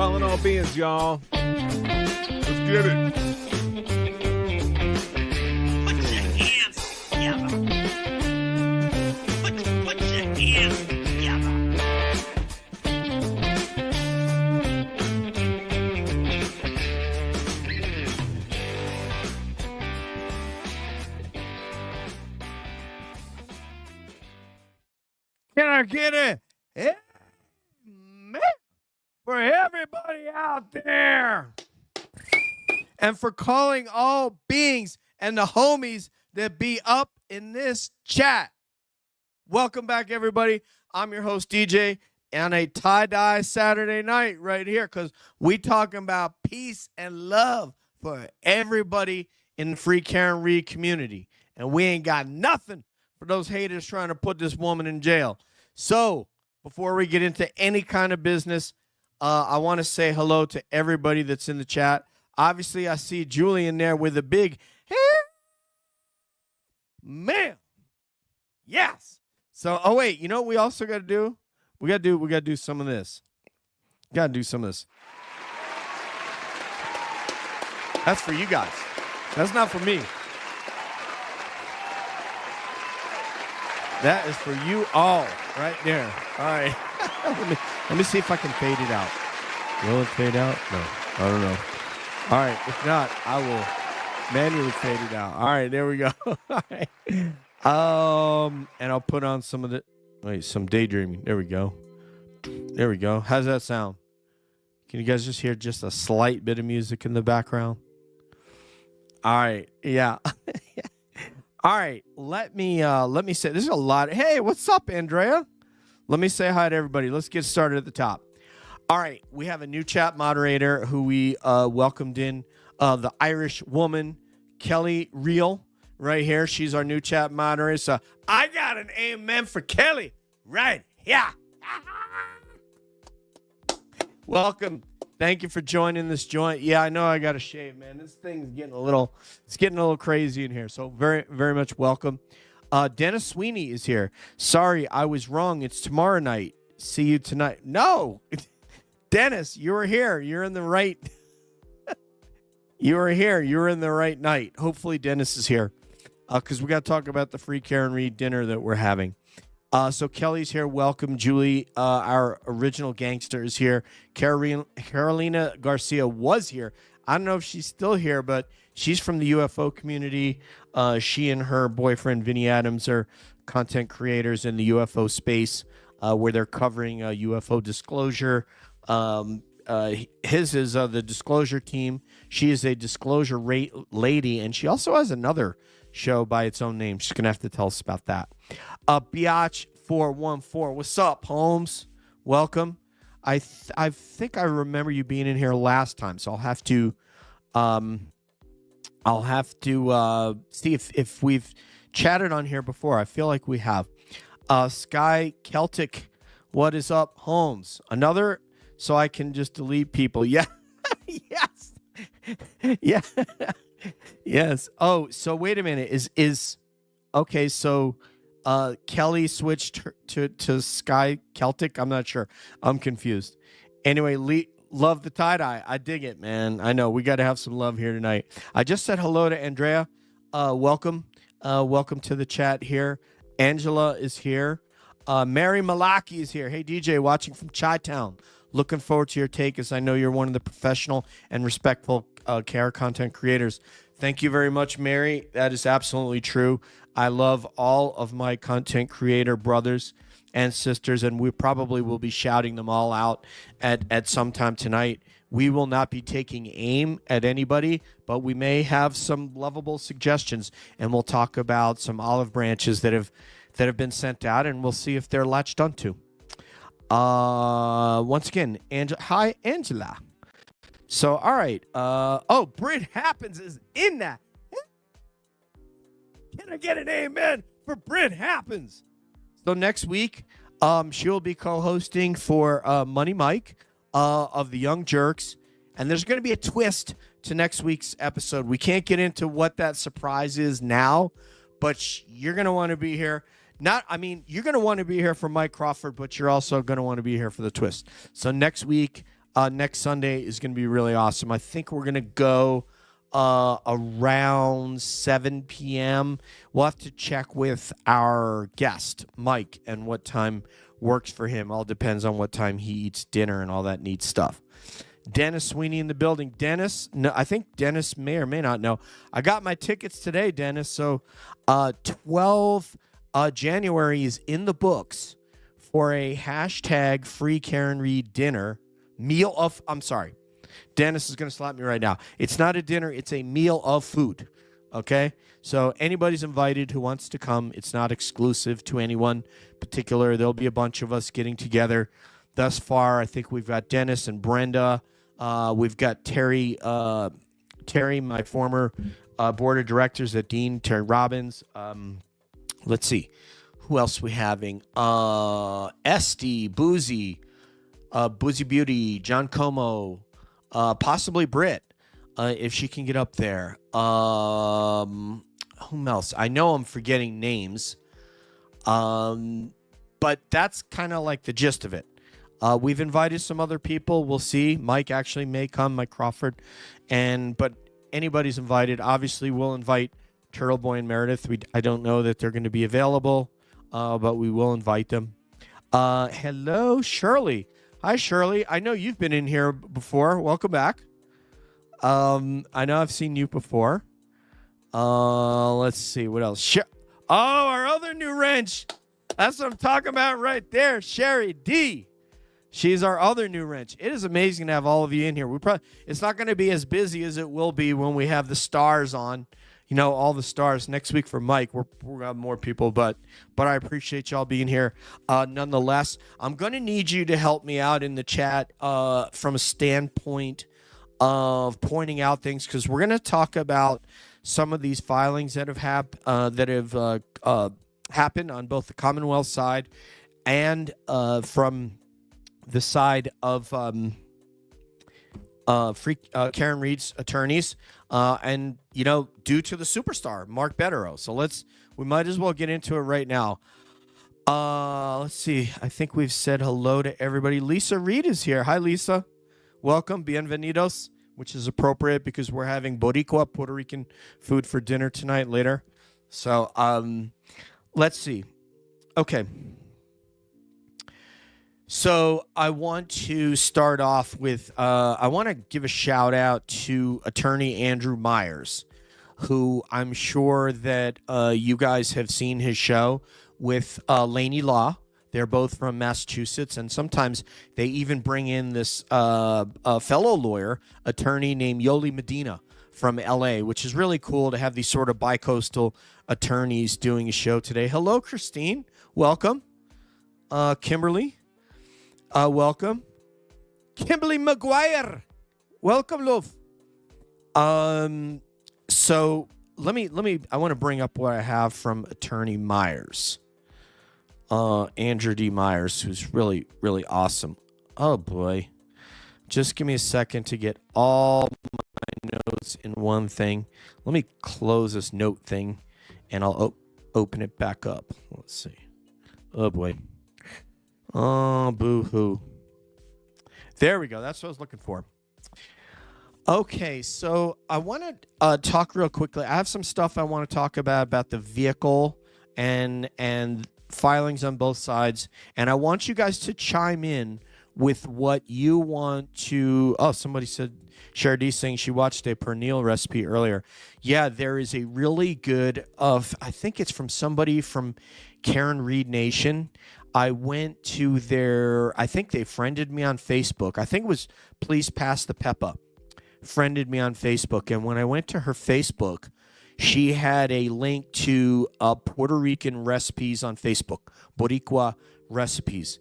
Calling all beings, y'all. Let's get it. Put your hands together. Put your hands together. Can I get it? Amen. For everybody out there. And for calling all beings and the homies that be up in this chat. Welcome back, everybody. I'm your host, DJ, on a tie-dye Saturday night right here because we talking about peace and love for everybody in the Free Karen Reed community. And we ain't got nothing for those haters trying to put this woman in jail. So before we get into any kind of business, I want to say hello to everybody that's in the chat. Obviously, I see Julian there with a big man. Yes. So, oh wait, you know what we also got to do? We got to do some of this. Got to do some of this. That's for you guys. That's not for me. That is for you all right there. All right. Let me see if I can fade it out. Will it fade out? No, I don't know. All right. If not, I will manually fade it out. All right. There we go. All right. And I'll put on some daydreaming. There we go. There we go. How's that sound? Can you guys just hear just a slight bit of music in the background? All right. Yeah. All right. Let me say there's a lot. Hey, what's up, Andrea? Let me say hi to everybody. Let's get started at the top. All right. We have a new chat moderator who we welcomed in, the Irish woman, Kelly Reel, right here. She's our new chat moderator. So I got an amen for Kelly right here. Welcome. Thank you for joining this joint. Yeah, I know I got to shave, man. This thing's getting a little crazy in here. So very, very much welcome. Dennis Sweeney is here. Sorry, I was wrong. It's tomorrow night. See you tonight. No, Dennis, you were here. You're in the right. You were here. You were in the right night. Hopefully, Dennis is here because we got to talk about the Free Karen Reed dinner that we're having. So Kelly's here. Welcome, Julie. Our original gangster is here. Carolina Garcia was here. I don't know if she's still here, but she's from the UFO community. She and her boyfriend, Vinny Adams, are content creators in the UFO space where they're covering UFO disclosure. His is the disclosure team. She is a disclosure lady, and she also has another show by its own name. She's going to have to tell us about that. Biatch 414. What's up, Holmes? Welcome. I think I remember you being in here last time, so I'll have to see if we've chatted on here before. I feel like we have. Sky Celtic. What is up, Holmes? Another so I can just delete people. Yeah. Yes. Yeah. Yes. Oh, so wait a minute. Is okay, so Kelly switched to Sky Celtic. I'm not sure. I'm confused. Anyway, love the tie-dye. I dig it, man. I know we got to have some love here tonight. I just said hello to Andrea. Welcome. Welcome to the chat here. Angela is here. Mary Malaki is here. Hey, DJ, watching from Chi-Town. Looking forward to your take, as I know you're one of the professional and respectful care content creators. Thank you very much, Mary. That is absolutely true. I love all of my content creator brothers and sisters, and we probably will be shouting them all out at some time tonight. We will not be taking aim at anybody, but we may have some lovable suggestions, and we'll talk about some olive branches that have been sent out, and we'll see if they're latched onto. Once again, hi, Angela. So, all right. Britt Happens is in that. Can I get an amen for Britt Happens? So next week, she'll be co-hosting for Money Mike of the Young Jerks. And there's going to be a twist to next week's episode. We can't get into what that surprise is now, but you're going to want to be here. You're going to want to be here for Mike Crawford, but you're also going to want to be here for the twist. So next week, next Sunday is going to be really awesome. I think we're going to go around 7 p.m. We'll have to check with our guest, Mike, and what time works for him. All depends on what time he eats dinner and all that neat stuff. Dennis Sweeney in the building. Dennis, no, I think Dennis may or may not know. I got my tickets today, Dennis. So 12 January is in the books for a hashtag free Karen Reed dinner. Dennis is going to slap me right now. It's not a dinner. It's a meal of food. Okay? So anybody's invited who wants to come. It's not exclusive to anyone particular. There'll be a bunch of us getting together. Thus far, I think we've got Dennis and Brenda. We've got Terry, my former board of directors at Dean, Terry Robbins. Let's see. Who else we having? Esty, Boozy Beauty, John Como, possibly Britt, if she can get up there. Whom else? I know I'm forgetting names, but that's kind of like the gist of it. We've invited some other people. We'll see. Mike actually may come, Mike Crawford, but anybody's invited. Obviously, we'll invite Turtle Boy and Meredith. I don't know that they're going to be available, but we will invite them. Hello, Shirley. Hi, Shirley. I know you've been in here before. Welcome back. I know I've seen you before. Let's see what else. Our other new wrench. That's what I'm talking about right there. Sherry D. She's our other new wrench. It is amazing to have all of you in here. It's not going to be as busy as it will be when we have the stars on. You know, all the stars next week for Mike. We're going to have more people, but I appreciate y'all being here. Nonetheless, I'm going to need you to help me out in the chat from a standpoint of pointing out things, because we're going to talk about some of these filings that have happened on both the Commonwealth side and from the side of Karen Reed's attorneys, and due to the superstar Mark Betterow. So we might as well get into it right now. Let's see. I think we've said hello to everybody. Lisa Reed is here. Hi, Lisa. Welcome. Bienvenidos, which is appropriate because we're having Boricua, Puerto Rican food for dinner tonight later. So let's see. Okay. So I want to start off with, I want to give a shout out to attorney Andrew Myers, who I'm sure that you guys have seen his show with Laney Law. They're both from Massachusetts, and sometimes they even bring in this fellow lawyer, attorney named Yoli Medina from LA, which is really cool to have these sort of bi-coastal attorneys doing a show today. Hello, Christine. Welcome. Kimberly. Welcome. Kimberly McGuire. Welcome, love. So let me I want to bring up what I have from attorney Myers. Andrew D. Myers, who's really, really awesome. Oh boy. Just give me a second to get all my notes in one thing. Let me close this note thing and I'll open it back up. Let's see. Oh boy. Oh, boo-hoo. There we go. That's what I was looking for. Okay, so I want to talk real quickly. I have some stuff I want to talk about the vehicle and filings on both sides. And I want you guys to chime in with what you want to... Oh, somebody said, Shardy saying she watched a pernil recipe earlier. Yeah, there is a really good... I think it's from somebody from Karen Reed Nation. I went to I think they friended me on Facebook. I think it was Please Pass the Peppa. Friended me on Facebook. And when I went to her Facebook, she had a link to Puerto Rican recipes on Facebook. Boricua recipes.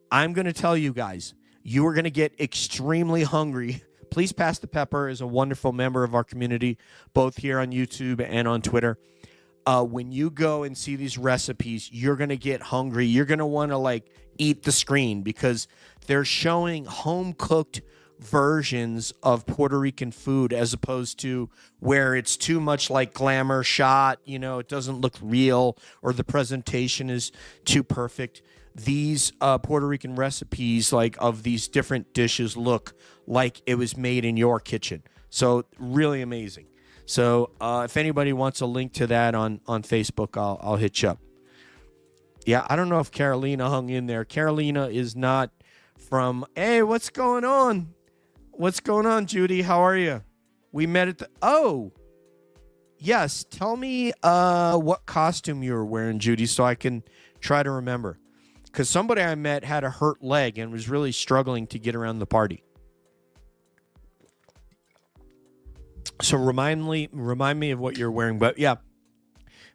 I'm going to tell you guys, you are going to get extremely hungry. Please Pass the Pepper is a wonderful member of our community, both here on YouTube and on Twitter. When you go and see these recipes, you're going to get hungry. You're going to want to eat the screen because they're showing home-cooked versions of Puerto Rican food as opposed to where it's too much like glamour shot, it doesn't look real or the presentation is too perfect. these Puerto Rican recipes, like of these different dishes, look like it was made in your kitchen. So really amazing. So if anybody wants a link to that on Facebook, I'll hit you up. Yeah, I don't know if Carolina hung in there. Carolina is not from. Hey, what's going on? What's going on, Judy? How are you? We met at the. Oh, yes. Tell me what costume you were wearing, Judy, so I can try to remember. Because somebody I met had a hurt leg and was really struggling to get around the party. So remind me of what you're wearing. But yeah,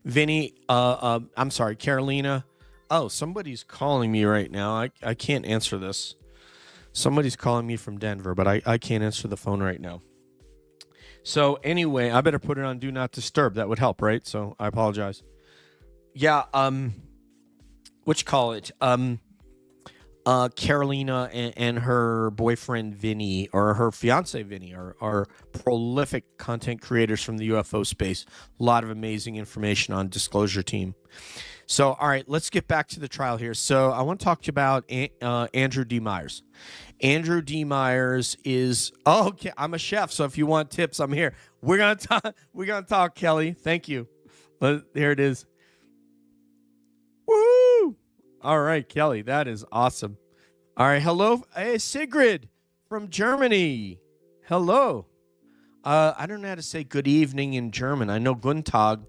Vinny, I'm sorry, Carolina. Oh, somebody's calling me right now. I can't answer this. Somebody's calling me from Denver, but I can't answer the phone right now. So anyway, I better put it on Do Not Disturb. That would help, right? So I apologize. Yeah, what you call it? Carolina and her boyfriend Vinny, or her fiance Vinny, are prolific content creators from the UFO space. A lot of amazing information on Disclosure Team. So, all right, let's get back to the trial here. So I want to talk to you about Andrew D. Myers. Andrew D. Myers is okay. I'm a chef, so if you want tips, I'm here. We're gonna talk. We're gonna talk, Kelly. Thank you. There it is. Woo! All right, Kelly, that is awesome. All right, hello, hey Sigrid from Germany. Hello. I don't know how to say good evening in German. I know Guten Tag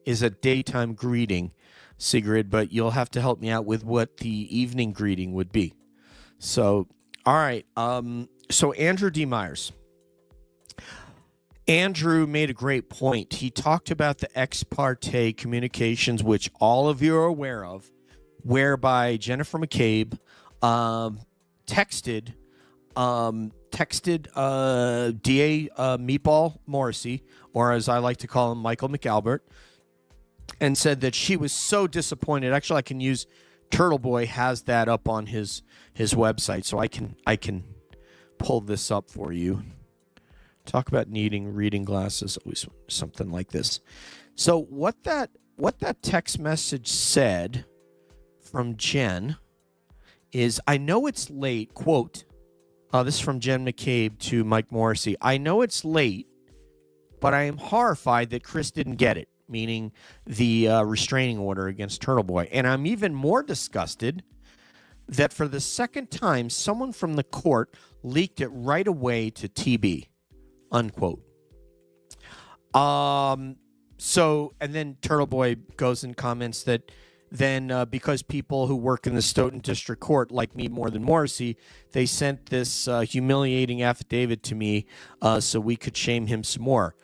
is a daytime greeting, Sigrid, but you'll have to help me out with what the evening greeting would be. So, all right. So Andrew D. Myers. Andrew made a great point. He talked about the ex parte communications, which all of you are aware of, whereby Jennifer McCabe texted DA Meatball Morrissey, or as I like to call him, Michael McAlbert, and said that she was so disappointed. Actually, I can use Turtle Boy has that up on his website, so I can pull this up for you. Talk about needing reading glasses, always something like this. So what that text message said from Jen is, I know it's late, quote, this is from Jen McCabe to Mike Morrissey. I know it's late, but I am horrified that Chris didn't get it, meaning the restraining order against Turtle Boy. And I'm even more disgusted that for the second time, someone from the court leaked it right away to TB, unquote. So, and then Turtle Boy goes and comments that then because people who work in the Stoughton District Court like me more than Morrissey, they sent this humiliating affidavit to me so we could shame him some more.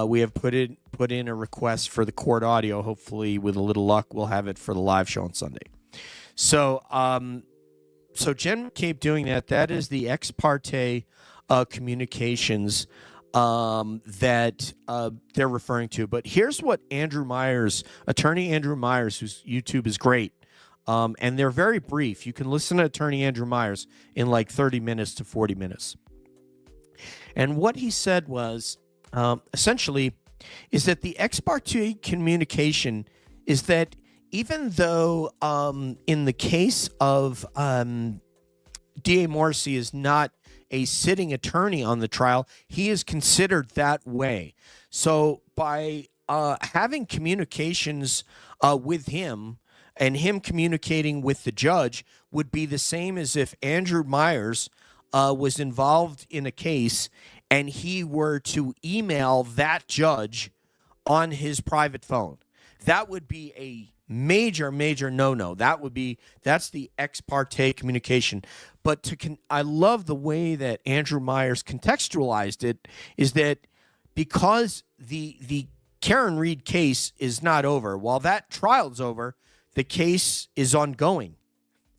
We have put in a request for the court audio. Hopefully, with a little luck, we'll have it for the live show on Sunday. So, so Jen McCabe doing that is the ex parte communications that they're referring to. But here's what Andrew Myers, attorney Andrew Myers, whose YouTube is great, and they're very brief. You can listen to attorney Andrew Myers in like 30 minutes to 40 minutes. And what he said was, essentially, is that the ex parte communication is that even though in the case of D.A. Morrissey is not a sitting attorney on the trial, he is considered that way. So by having communications with him and him communicating with the judge would be the same as if Andrew Myers was involved in a case and he were to email that judge on his private phone. That would be a major no-no. That's the ex parte communication. But I love the way that Andrew Myers contextualized it, is that because the Karen Reed case is not over, while that trial's over, the case is ongoing.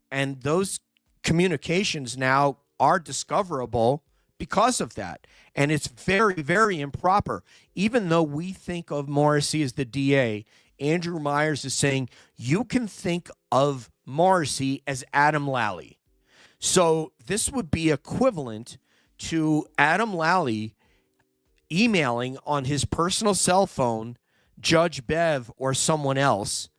And those communications now are discoverable because of that. And it's very, very improper. Even though we think of Morrissey as the DA, Andrew Myers is saying you can think of Morrissey as Adam Lally. So this would be equivalent to Adam Lally emailing on his personal cell phone Judge Bev or someone else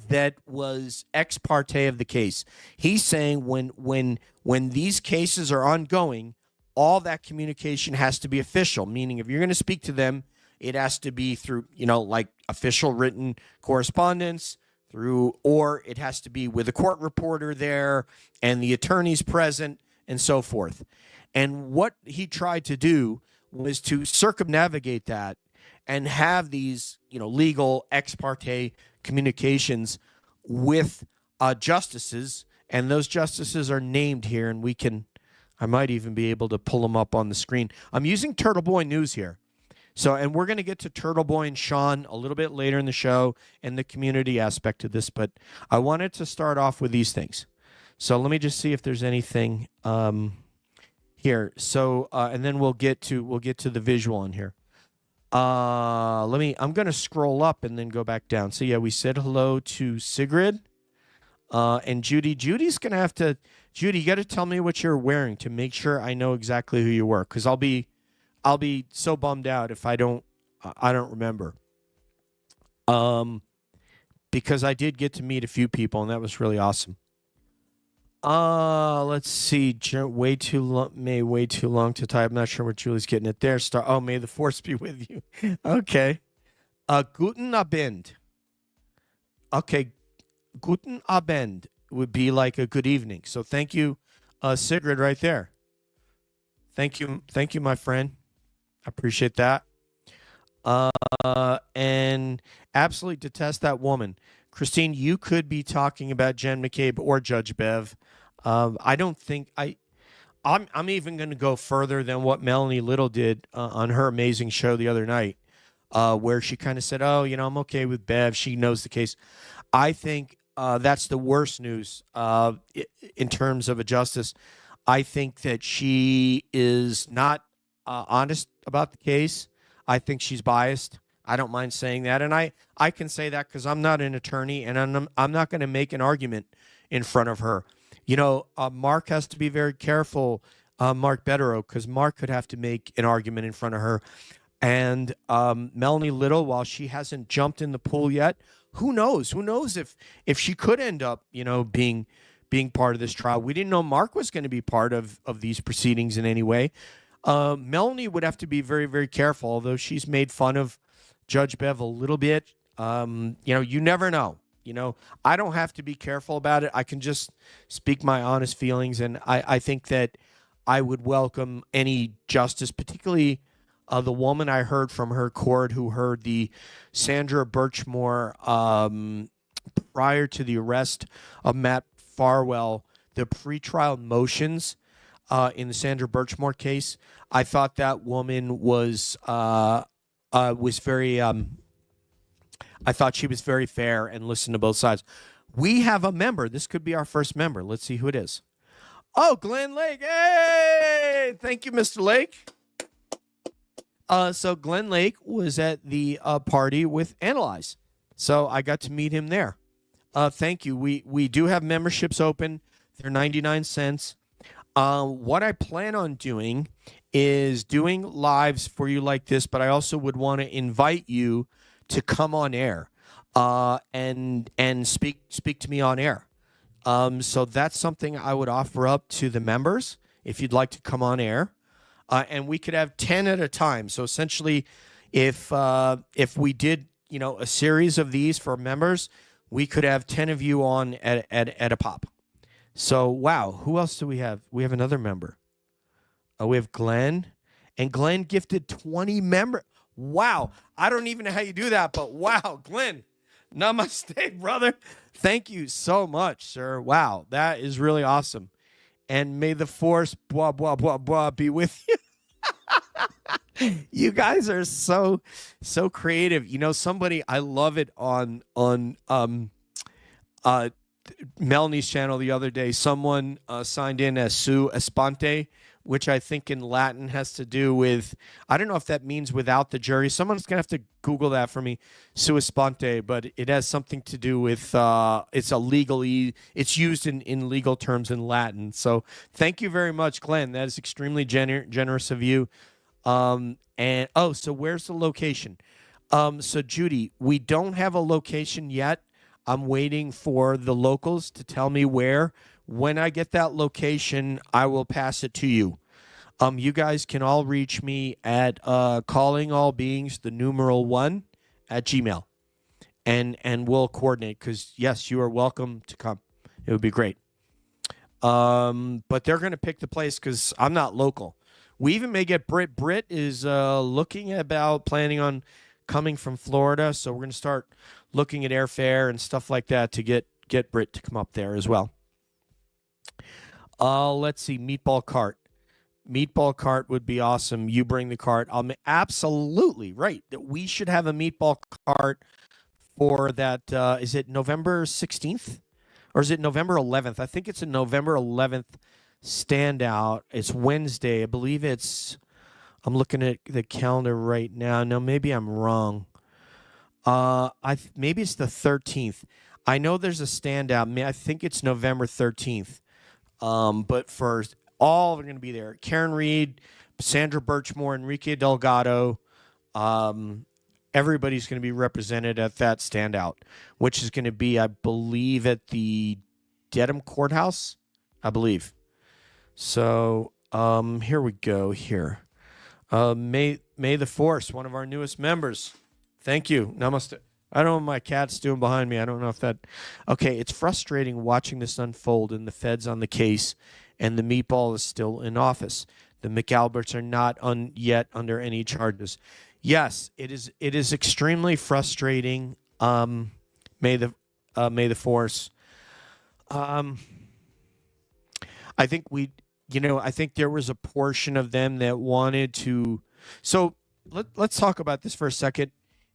that was ex parte of the case. He's saying when these cases are ongoing, all that communication has to be official, meaning if you're going to speak to them, it has to be through, like official written correspondence, or it has to be with a court reporter there and the attorneys present and so forth. And what he tried to do was to circumnavigate that and have these, legal ex parte communications with justices. And those justices are named here, and I might even be able to pull them up on the screen. I'm using Turtle Boy News here. So, and we're going to get to Turtle Boy and Sean a little bit later in the show and the community aspect of this, but I wanted to start off with these things. So let me just see if there's anything here. So, and then we'll get to the visual on here. I'm going to scroll up and then go back down. So yeah, we said hello to Sigrid, and Judy. Judy's going to have to, Judy, you got to tell me what you're wearing to make sure I know exactly who you were. 'Cause I'll be so bummed out if I don't remember. Because I did get to meet a few people and that was really awesome. Let's see. Way too long to type. I'm not sure what Julie's getting at there. May the force be with you. Okay. Guten Abend. Okay. Guten Abend would be like a good evening. So thank you, Sigrid, right there. Thank you, my friend. I appreciate that. And absolutely detest that woman. Christine, you could be talking about Jen McCabe or Judge Bev. I don't think I'm even going to go further than what Melanie Little did on her amazing show the other night, where she kind of said, "Oh, I'm okay with Bev. She knows the case." I think that's the worst news in terms of a justice. I think that she is not honest about the case. I think she's biased. I don't mind saying that. And I can say that because I'm not an attorney and I'm not going to make an argument in front of her. Mark has to be very careful, Mark Betterow, because Mark could have to make an argument in front of her. And Melanie Little, while she hasn't jumped in the pool yet, who knows? Who knows if she could end up, being part of this trial. We didn't know Mark was going to be part of these proceedings in any way. Melanie would have to be very, very careful, although she's made fun of Judge Bev a little bit. You never know. I don't have to be careful about it. I can just speak my honest feelings. And I think that I would welcome any justice, particularly the woman I heard from her court who heard the Sandra Birchmore prior to the arrest of Matt Farwell, the pretrial motions in the Sandra Birchmore case. I thought that woman was very. I thought she was very fair and listened to both sides. We have a member. This could be our first member. Let's see who it is. Oh, Glenn Lake. Hey, thank you, Mr. Lake. So Glenn Lake was at the party with Analyze. So I got to meet him there. Thank you. We do have memberships open. They're 99 cents. What I plan on doing is doing lives for you like this, but I also would want to invite you to come on air and speak to me on air. So that's something I would offer up to the members if you'd like to come on air. And we could have 10 at a time. So essentially, if we did, a series of these for members, we could have 10 of you on at a pop. So, wow, who else do we have? We have another member. We have Glenn, and Glenn gifted 20 members. Wow, I don't even know how you do that, but wow, Glenn, namaste, brother. Thank you so much, sir. Wow, that is really awesome. And may the force, blah, blah, blah, blah, be with you. You guys are so creative. Somebody, I love it on Melanie's channel the other day. Someone signed in as Su Espante, which I think in Latin has to do with, I don't know if that means without the jury. Someone's going to have to Google that for me, Su Espante, but it has something to do with, it's used in legal terms in Latin. So thank you very much, Glenn. That is extremely generous of you. So where's the location? So Judy, we don't have a location yet. I'm waiting for the locals to tell me where. When I get that location, I will pass it to you. You guys can all reach me at callingallbeings, the numeral 1 at Gmail. And we'll coordinate because, yes, you are welcome to come. It would be great. But they're going to pick the place because I'm not local. We even may get Britt. Britt is looking about planning on coming from Florida, so we're going to start looking at airfare and stuff like that to get Britt to come up there as well. Let's see, meatball cart. Meatball cart would be awesome. You bring the cart. Absolutely right. That we should have a meatball cart for that. Is it November 16th or is it November 11th? I think it's a November 11th standout. It's Wednesday. I believe it's. I'm looking at the calendar right now. No, maybe I'm wrong. Maybe it's the 13th. I know there's a standout. I think it's November 13th. But for all, they're going to be there. Karen Reed, Sandra Birchmore, Enrique Delgado. Everybody's going to be represented at that standout, which is going to be, I believe, at the Dedham Courthouse, I believe. So here we go here. May the Force, one of our newest members. Thank you. Namaste. I don't know what my cat's doing behind me. I don't know if that... Okay, it's frustrating watching this unfold and the feds on the case and the meatball is still in office. The McAlberts are not yet under any charges. Yes, it is extremely frustrating. May the Force. I think I think there was a portion of them that wanted to. So let's talk about this for a second.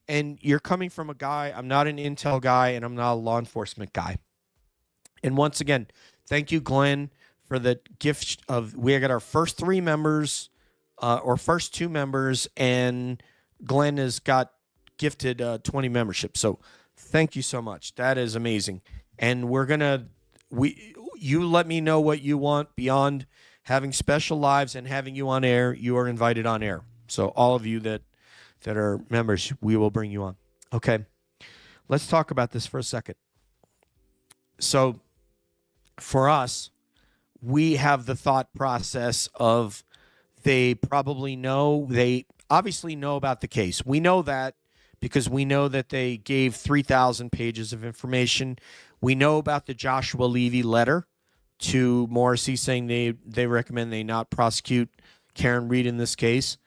And you're coming from a guy, I'm not an intel guy, and I'm not a law enforcement guy. And once again, thank you, Glenn, for the gift of, we got our first 3 members, or first 2 members, and Glenn has got gifted 20 memberships. So thank you so much. That is amazing. And you let me know what you want beyond having special lives and having you on air. You are invited on air. So all of you that are members, we will bring you on. Okay, let's talk about this for a second. So for us, we have the thought process of they obviously know about the case. We know that because we know that they gave 3,000 pages of information. We know about the Joshua Levy letter to Morrissey saying they recommend they not prosecute Karen Reed in this case.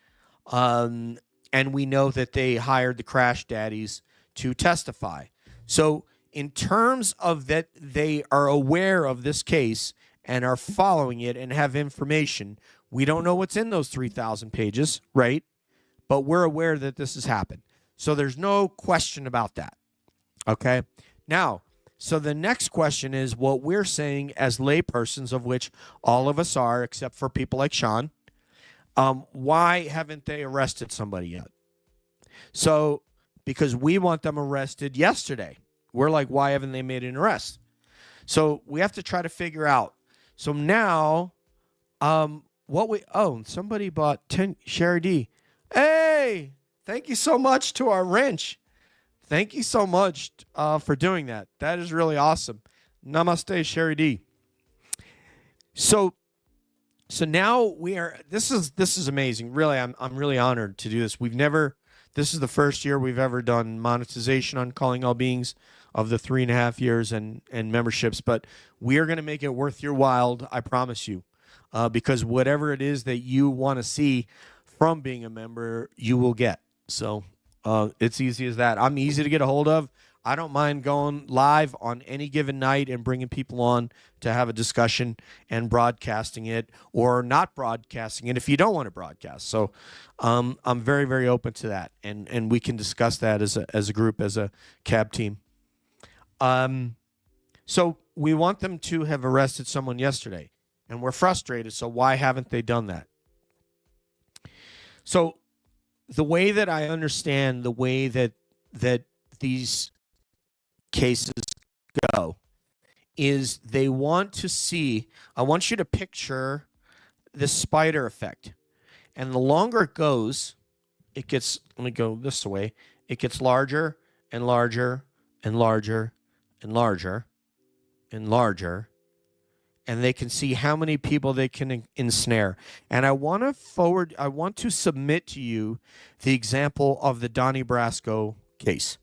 And we know that they hired the crash daddies to testify. So in terms of that, they are aware of this case and are following it and have information. We don't know what's in those 3,000 pages, right? But we're aware that this has happened. So there's no question about that. Okay? Now, so the next question is what we're saying as laypersons, of which all of us are, except for people like Sean. Why haven't they arrested somebody yet? So, because we want them arrested yesterday. We're like, why haven't they made an arrest? So we have to try to figure out. So now, somebody bought 10 Sherry D. Hey, thank you so much to our wrench. Thank you so much for doing that. That is really awesome. Namaste, Sherry D. So now we are. This is amazing. Really, I'm really honored to do this. This is the first year we've ever done monetization on Calling All Beings of the 3.5 years and memberships. But we are going to make it worth your while. I promise you, because whatever it is that you want to see from being a member, you will get. So it's easy as that. I'm easy to get a hold of. I don't mind going live on any given night and bringing people on to have a discussion and broadcasting it or not broadcasting it if you don't want to broadcast. So I'm very, very open to that. And we can discuss that as a group, as a cab team. So we want them to have arrested someone yesterday, and we're frustrated. So why haven't they done that? So the way that I understand the way that these cases go is they want to see, I want you to picture the spider effect. And the longer it goes, it gets, let me go this way, it gets larger and larger and larger and larger and larger, and they can see how many people they can ensnare. And I want to submit to you the example of the Donnie Brasco case.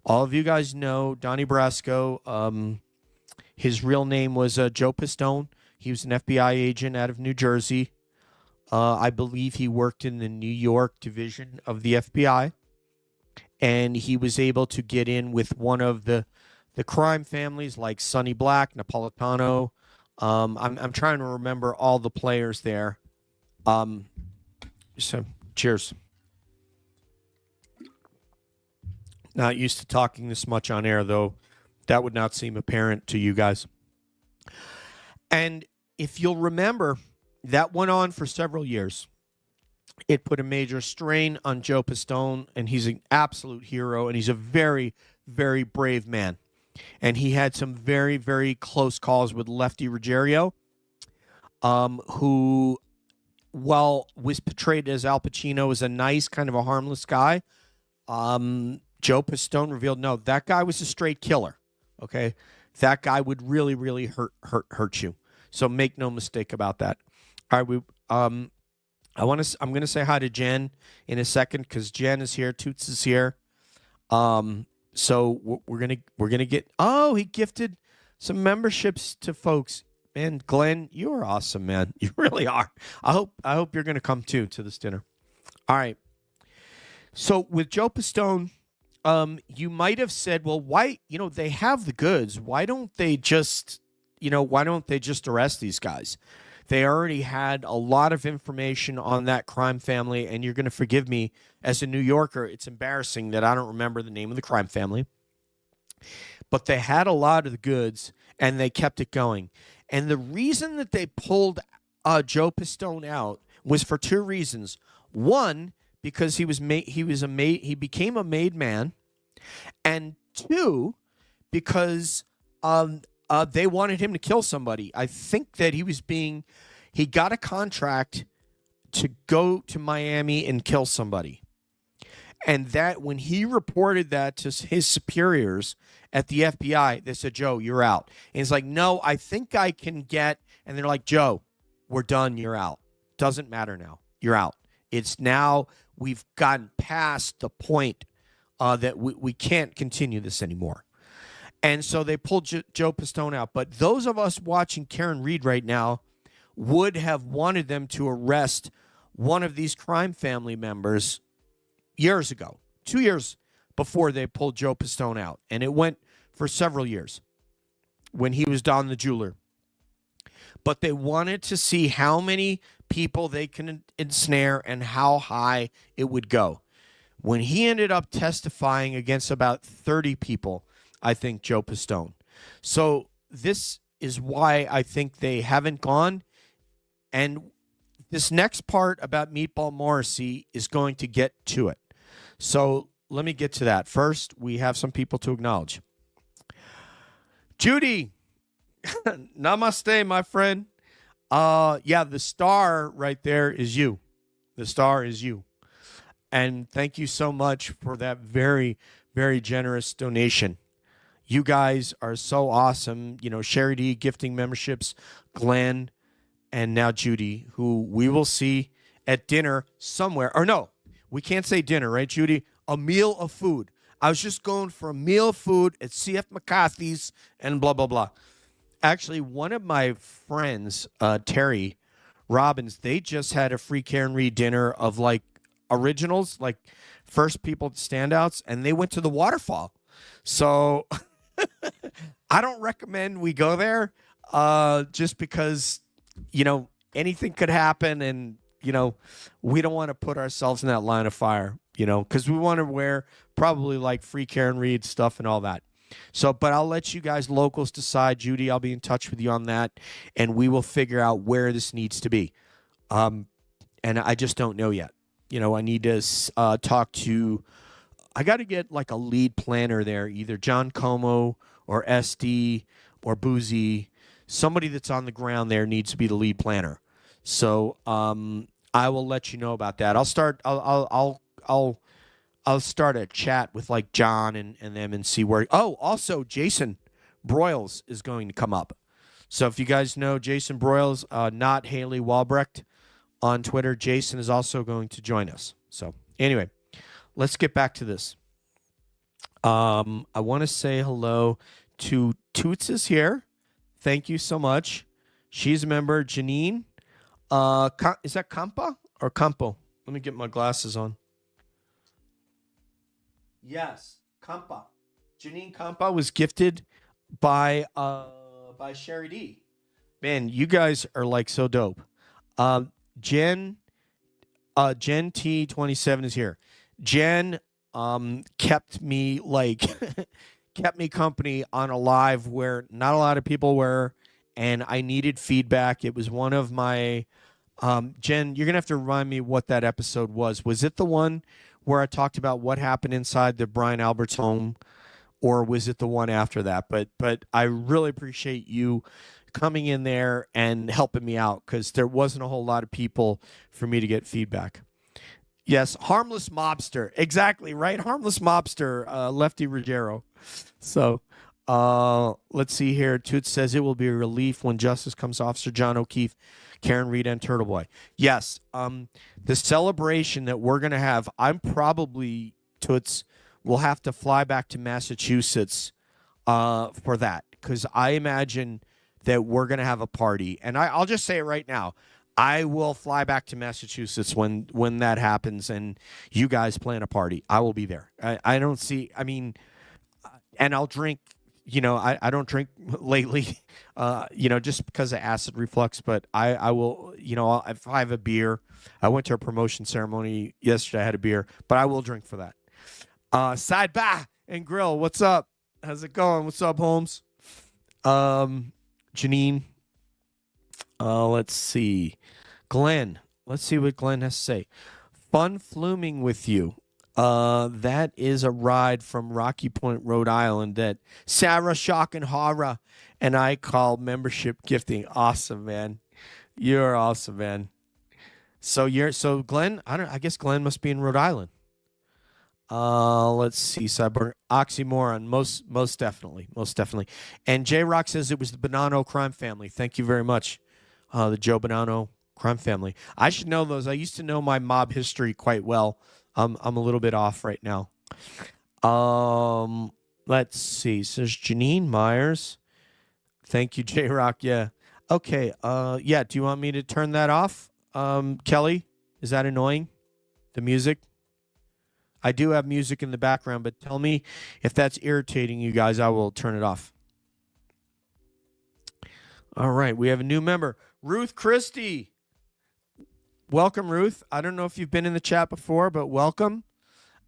All of you guys know Donnie Brasco. His real name was Joe Pistone. He was an FBI agent out of New Jersey. I believe he worked in the New York division of the FBI. And he was able to get in with one of the crime families like Sonny Black, Napolitano. I'm trying to remember all the players there. So cheers. Not used to talking this much on air, though. That would not seem apparent to you guys. And if you'll remember, that went on for several years. It put a major strain on Joe Pistone, and he's an absolute hero, and he's a very, very brave man. And he had some very, very close calls with Lefty Ruggiero, who, while was portrayed as Al Pacino, as a nice, kind of a harmless guy, Joe Pistone revealed, no, that guy was a straight killer. Okay, that guy would really, really hurt you. So make no mistake about that. All right, I'm going to say hi to Jen in a second because Jen is here, Toots is here. So we're gonna get. Oh, he gifted some memberships to folks. Man, Glenn, you are awesome, man. You really are. I hope you're gonna come too to this dinner. All right. So with Joe Pistone, you might have said, well, why? They have the goods. Why don't they just arrest these guys? They already had a lot of information on that crime family, and you're going to forgive me as a New Yorker. It's embarrassing that I don't remember the name of the crime family. But they had a lot of the goods, and they kept it going. And the reason that they pulled Joe Pistone out was for two reasons. One, because he became a made man, and two, because they wanted him to kill somebody. I think that he got a contract to go to Miami and kill somebody. And that when he reported that to his superiors at the FBI, they said, Joe, you're out. And he's like, no, I think I can get, and they're like, Joe, we're done. You're out. Doesn't matter now. You're out. It's now we've gotten past the point that we can't continue this anymore. And so they pulled Joe Pistone out. But those of us watching Karen Reed right now would have wanted them to arrest one of these crime family members years ago, 2 years before they pulled Joe Pistone out. And it went for several years when he was Don the Jeweler. But they wanted to see how many people they can ensnare and how high it would go. When he ended up testifying against about 30 people, I think, Joe Pistone. So this is why I think they haven't gone. And this next part about Meatball Morrissey is going to get to it. So let me get to that. First, we have some people to acknowledge. Judy, namaste, my friend. Yeah, the star right there is you. The star is you. And thank you so much for that very, very generous donation. You guys are so awesome. Sherry D gifting memberships, Glenn, and now Judy, who we will see at dinner somewhere. Or no, we can't say dinner, right, Judy? A meal of food. I was just going for a meal of food at CF McCarthy's and blah, blah, blah. Actually, one of my friends, Terry Robbins, they just had a free Karen Reed dinner of like originals, like first people standouts, and they went to the waterfall. So I don't recommend we go there just because, anything could happen. And, we don't want to put ourselves in that line of fire, because we want to wear probably like free Karen Reed stuff and all that. So, but I'll let you guys locals decide. Judy, I'll be in touch with you on that, and we will figure out where this needs to be. And I just don't know yet. I need to talk to, I got to get like a lead planner there, either John Como or SD or Boozy. Somebody that's on the ground there needs to be the lead planner. So I will let you know about that. I'll start a chat with like John and them and see where. Oh, also Jason Broyles is going to come up. So if you guys know Jason Broyles, not Haley Walbrecht on Twitter, Jason is also going to join us. So anyway, let's get back to this. I want to say hello to Toots is here. Thank you so much. She's a member. Janine. Is that Campa or Campo? Let me get my glasses on. Yes, Campa. Janine Campa was gifted by Sherry D. Man, you guys are like so dope. Jen T27 is here. Jen kept me kept me company on a live where not a lot of people were, and I needed feedback. It was one of my Jen, you're gonna have to remind me what that episode was. Was it the one where I talked about what happened inside the Brian Albert's home, or was it the one after that? But I really appreciate you coming in there and helping me out, because there wasn't a whole lot of people for me to get feedback. Yes, harmless mobster. Exactly, right? Harmless mobster, Lefty Ruggiero. So let's see here. Toots says it will be a relief when justice comes to Officer John O'Keefe, Karen Reed, and Turtle Boy. Yes, the celebration that we're going to have, I'm probably, Toots, will have to fly back to Massachusetts for that, because I imagine that we're going to have a party. And I'll just say it right now. I will fly back to Massachusetts when that happens and you guys plan a party. I will be there. I don't see, I mean, and I'll drink, I don't drink lately, just because of acid reflux, but I will, if I have a beer, I went to a promotion ceremony yesterday, I had a beer, but I will drink for that. Side bar and grill. What's up? How's it going? What's up, Holmes? Janine. Let's see. Glenn. Let's see what Glenn has to say. Fun fluming with you. That is a ride from Rocky Point, Rhode Island that Sarah Shock and Hara and I call membership gifting. Awesome, man. You're awesome, man. So Glenn, I guess Glenn must be in Rhode Island. Let's see. Cyber oxymoron. Most definitely. And J Rock says it was the Bonanno crime family. Thank you very much. The Joe Bonanno crime family. I should know those. I used to know my mob history quite well. I'm a little bit off right now. Let's see. Says Janine Myers. Thank you, J Rock. Yeah. Okay. Yeah. Do you want me to turn that off? Kelly, is that annoying? The music? I do have music in the background, but tell me if that's irritating you guys. I will turn it off. All right. We have a new member, Ruth Christie. Welcome, Ruth. I don't know if you've been in the chat before, but welcome.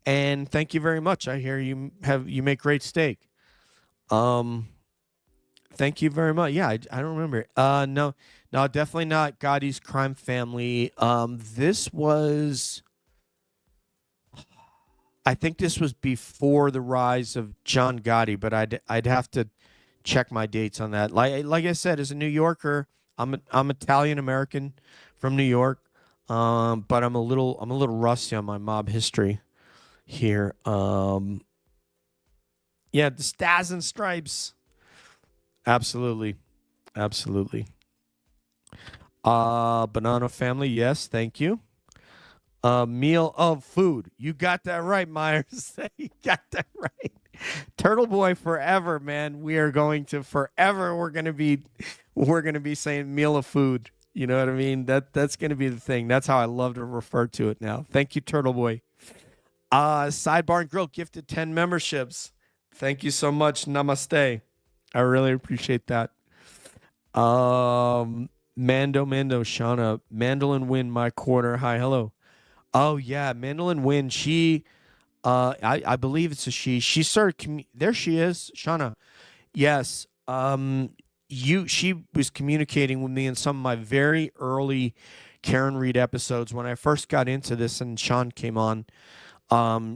And thank you very much. I hear you make great steak. Thank you very much. Yeah, I don't remember. No, definitely not Gotti's crime family. This was, I think this was before the rise of John Gotti, but I'd have to check my dates on that. Like I said, as a New Yorker, I'm Italian American from New York, but I'm a little rusty on my mob history here. Yeah, the Stars and Stripes. Absolutely. Banana family, yes, thank you. Meal of food. You got that right, Myers. You got that right. Turtle Boy forever, man. We are going to forever. We're gonna be saying meal of food. You know what I mean? That's gonna be the thing. That's how I love to refer to it now. Thank you, Turtle Boy. Sidebar and Grill gifted 10 memberships. Thank you so much. Namaste. I really appreciate that. Mando, Shauna, Mandolin Win, my corner. Hi, hello. Oh yeah, Mandolin Win. She, I believe it's a she. She started. There she is, Shauna. Yes. She was communicating with me in some of my very early Karen Reed episodes when I first got into this, and Sean came on.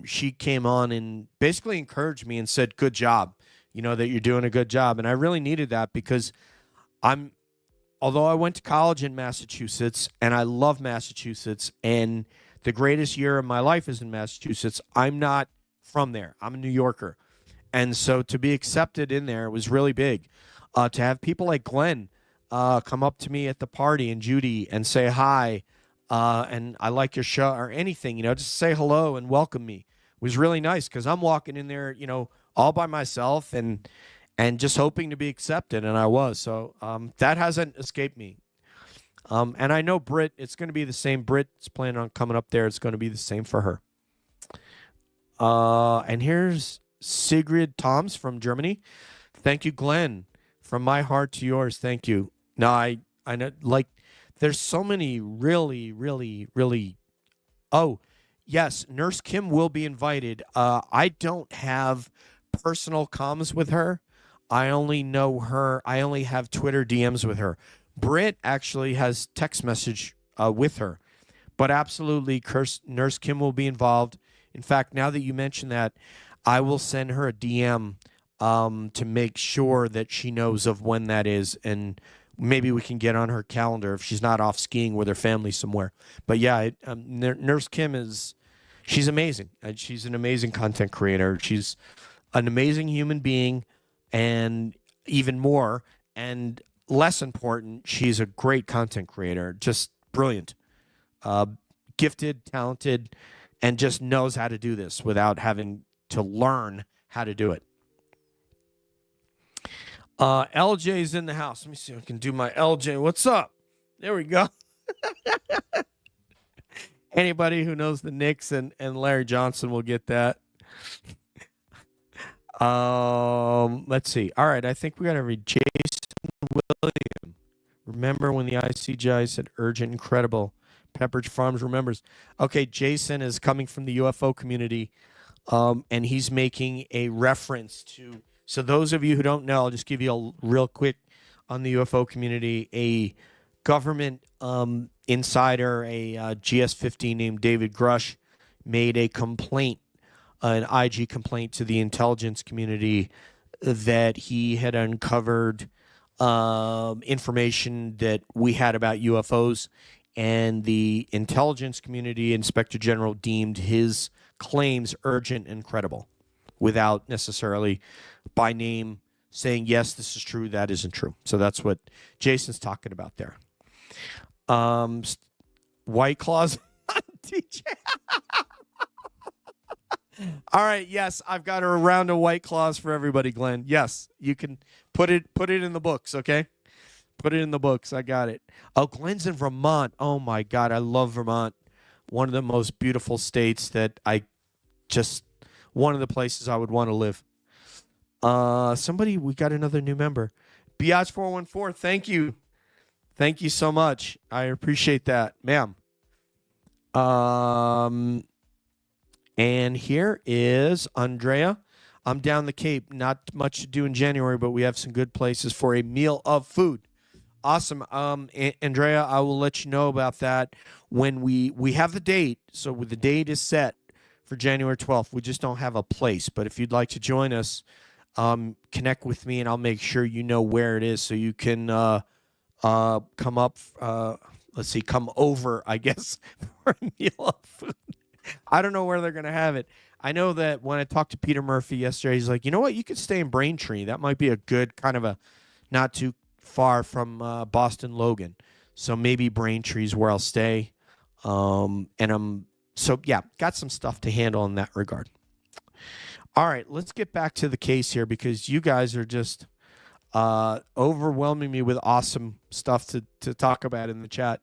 She came on and basically encouraged me and said, "Good job. You know that you're doing a good job," and I really needed that because although I went to college in Massachusetts and I love Massachusetts and the greatest year of my life is in Massachusetts, I'm not from there. I'm a New Yorker. And so to be accepted in there was really big. To have people like Glenn come up to me at the party and Judy and say hi, and I like your show or anything, just say hello and welcome me was really nice because I'm walking in there, all by myself and just hoping to be accepted, and I was. So that hasn't escaped me. And I know Britt, it's going to be the same. Britt's planning on coming up there. It's going to be the same for her. And here's Sigrid Toms from Germany. Thank you, Glenn. From my heart to yours, thank you. No, I know, there's so many really, really, really. Oh, yes, Nurse Kim will be invited. I don't have personal comms with her. I only know her. I only have Twitter DMs with her. Britt actually has text message with her. But absolutely, Nurse Kim will be involved. In fact, now that you mention that, I will send her a DM to make sure that she knows of when that is, and maybe we can get on her calendar if she's not off skiing with her family somewhere. But yeah, Nurse Kim she's amazing. She's an amazing content creator. She's an amazing human being, and even more, and less important, she's a great content creator. Just brilliant, gifted, talented, and just knows how to do this without having to learn how to do it. LJ's in the house. Let me see if I can do my LJ. What's up? There we go. Anybody who knows the Knicks and Larry Johnson will get that. Let's see. All right, I think we got to read Jason William. Remember when the ICJ said urgent, incredible. Pepperidge Farms remembers. Okay, Jason is coming from the UFO community, and he's making a reference to. So those of you who don't know, I'll just give you a real quick on the UFO community. A government insider, a GS-15 named David Grush, made a complaint, an IG complaint to the intelligence community that he had uncovered information that we had about UFOs, and the intelligence community inspector general deemed his claims urgent and credible without necessarily by name saying, yes, this is true, that isn't true. So that's what Jason's talking about there. White Claws DJ. All right, yes, I've got a round of White Claws for everybody, Glenn. Yes, you can put it in the books, okay? Put it in the books. I got it. Oh, Glenn's in Vermont. Oh, my God, I love Vermont. One of the most beautiful states that one of the places I would want to live. We got another new member. Biatch 414, thank you. Thank you so much. I appreciate that, ma'am. And here is Andrea. I'm down the Cape. Not much to do in January, but we have some good places for a meal of food. Awesome. Andrea, I will let you know about that when we have the date. So the date is set for January 12th. We just don't have a place. But if you'd like to join us, connect with me, and I'll make sure you know where it is so you can come up. Come over, I guess, for a meal of food. I don't know where they're going to have it. I know that when I talked to Peter Murphy yesterday, he's like, you know what? You could stay in Braintree. That might be a good kind of a not too far from Boston Logan. So maybe Braintree's where I'll stay. Got some stuff to handle in that regard. All right, let's get back to the case here because you guys are just overwhelming me with awesome stuff to talk about in the chat.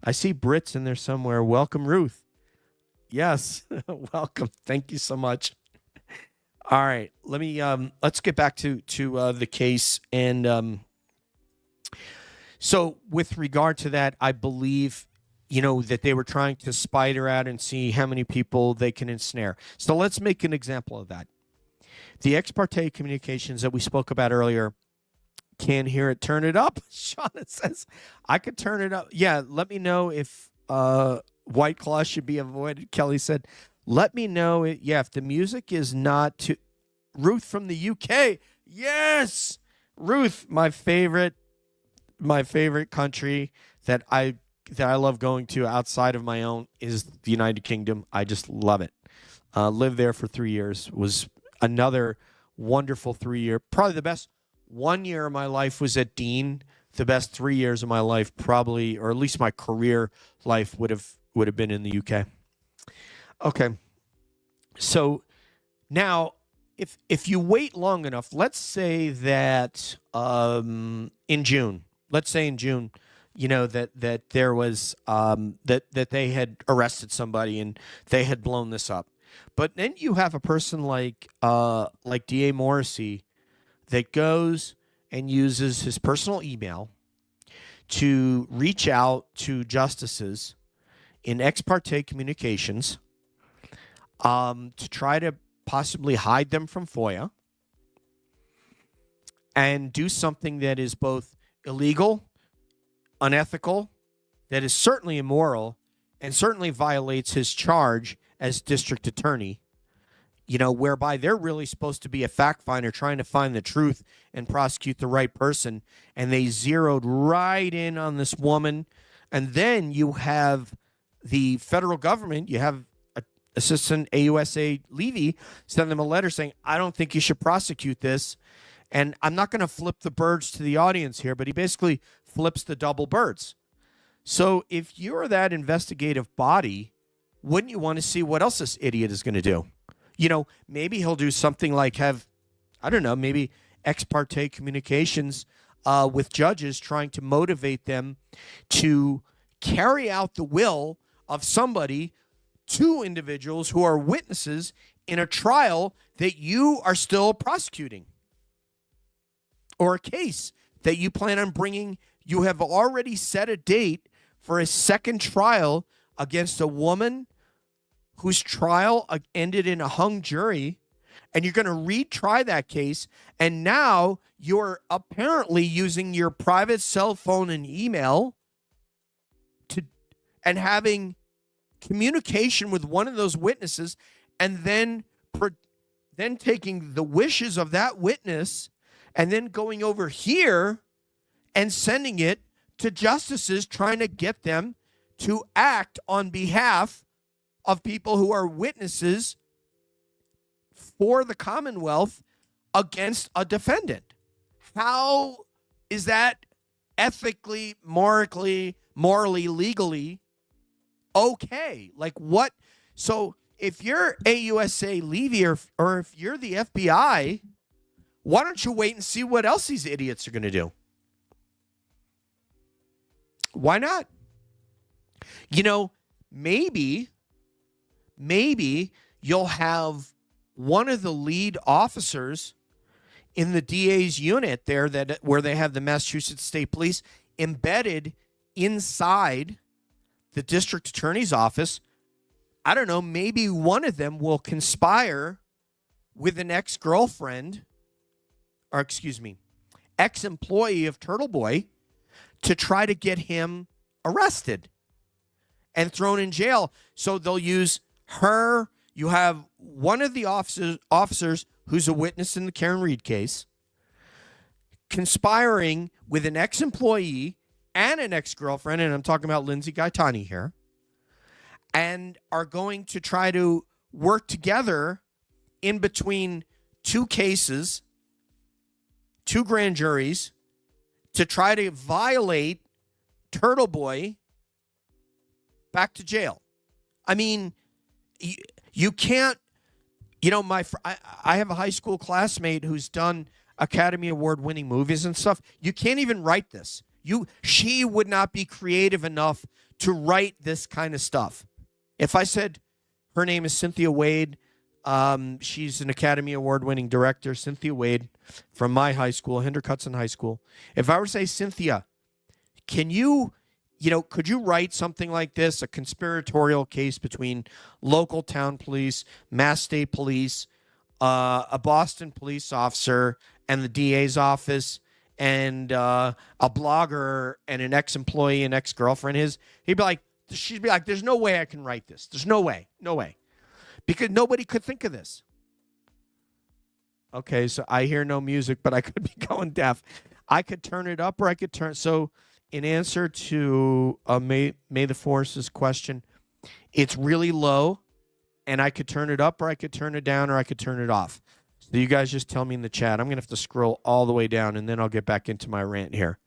I see Britt's in there somewhere. Welcome, Ruth. Yes, welcome. Thank you so much. All right, let's get back to the case. And so with regard to that, I believe, that they were trying to spider out and see how many people they can ensnare. So let's make an example of that. The ex parte communications that we spoke about earlier, can't hear it, turn it up. Shauna says, I could turn it up. Yeah, let me know if White Claw should be avoided. Kelly said, let me know. If the music is not too... Ruth from the UK. Yes! Ruth, my favorite country that I love going to outside of my own is the United Kingdom. I just love it. Lived there for 3 years. Was another wonderful 3 year. Probably the best 1 year of my life was at Dean. The best 3 years of my life probably, or at least my career life, would have been in the UK. Okay. So now, if you wait long enough, let's say that in June, that there was that they had arrested somebody and they had blown this up. But then you have a person like DA Morrissey that goes and uses his personal email to reach out to justices in ex parte communications to try to possibly hide them from FOIA and do something that is both illegal, unethical, that is certainly immoral, and certainly violates his charge as district attorney, whereby they're really supposed to be a fact finder trying to find the truth and prosecute the right person. And they zeroed right in on this woman. And then you have the federal government, you have Assistant AUSA Levy send them a letter saying, I don't think you should prosecute this. And I'm not going to flip the birds to the audience here, but he basically flips the double birds. So if you're that investigative body, wouldn't you want to see what else this idiot is going to do? Maybe he'll do something like maybe ex parte communications with judges trying to motivate them to carry out the will of somebody, two individuals who are witnesses in a trial that you are still prosecuting, or a case that you plan on bringing. You have already set a date for a second trial against a woman whose trial ended in a hung jury, and you're going to retry that case. And now you're apparently using your private cell phone and email and having communication with one of those witnesses, and then taking the wishes of that witness and then going over here and sending it to justices, trying to get them to act on behalf of people who are witnesses for the Commonwealth against a defendant. How is that ethically, morally, legally okay? Like what? So if you're AUSA Levy or if you're the FBI, why don't you wait and see what else these idiots are going to do? Why not? Maybe you'll have one of the lead officers in the DA's unit there where they have the Massachusetts State Police embedded inside the district attorney's office. I don't know, maybe one of them will conspire with an ex-employee of Turtle Boy to try to get him arrested and thrown in jail. So they'll use her. You have one of the officers who's a witness in the Karen Reed case conspiring with an ex-employee and an ex-girlfriend, and I'm talking about Lindsay Gaetani here, and are going to try to work together in between two cases, two grand juries, to try to violate Turtle Boy back to jail. I mean, you can't, I have a high school classmate who's done Academy Award winning movies and stuff. You can't even write this. She would not be creative enough to write this kind of stuff. If I said her name is Cynthia Wade, she's an Academy Award winning director, Cynthia Wade, from my high school, Hendrick Hudson High School. If I were to say, Cynthia, could you write something like this, a conspiratorial case between local town police, Mass State Police, a Boston police officer, and the DA's office, and a blogger and an ex-employee and ex-girlfriend she'd be like, there's no way I can write this. There's no way. Because nobody could think of this. Okay, so I hear no music, but I could be going deaf. I could turn it up or I could turn. So in answer to May the Force's question, it's really low, and I could turn it up or I could turn it down or I could turn it off. So you guys just tell me in the chat. I'm going to have to scroll all the way down, and then I'll get back into my rant here.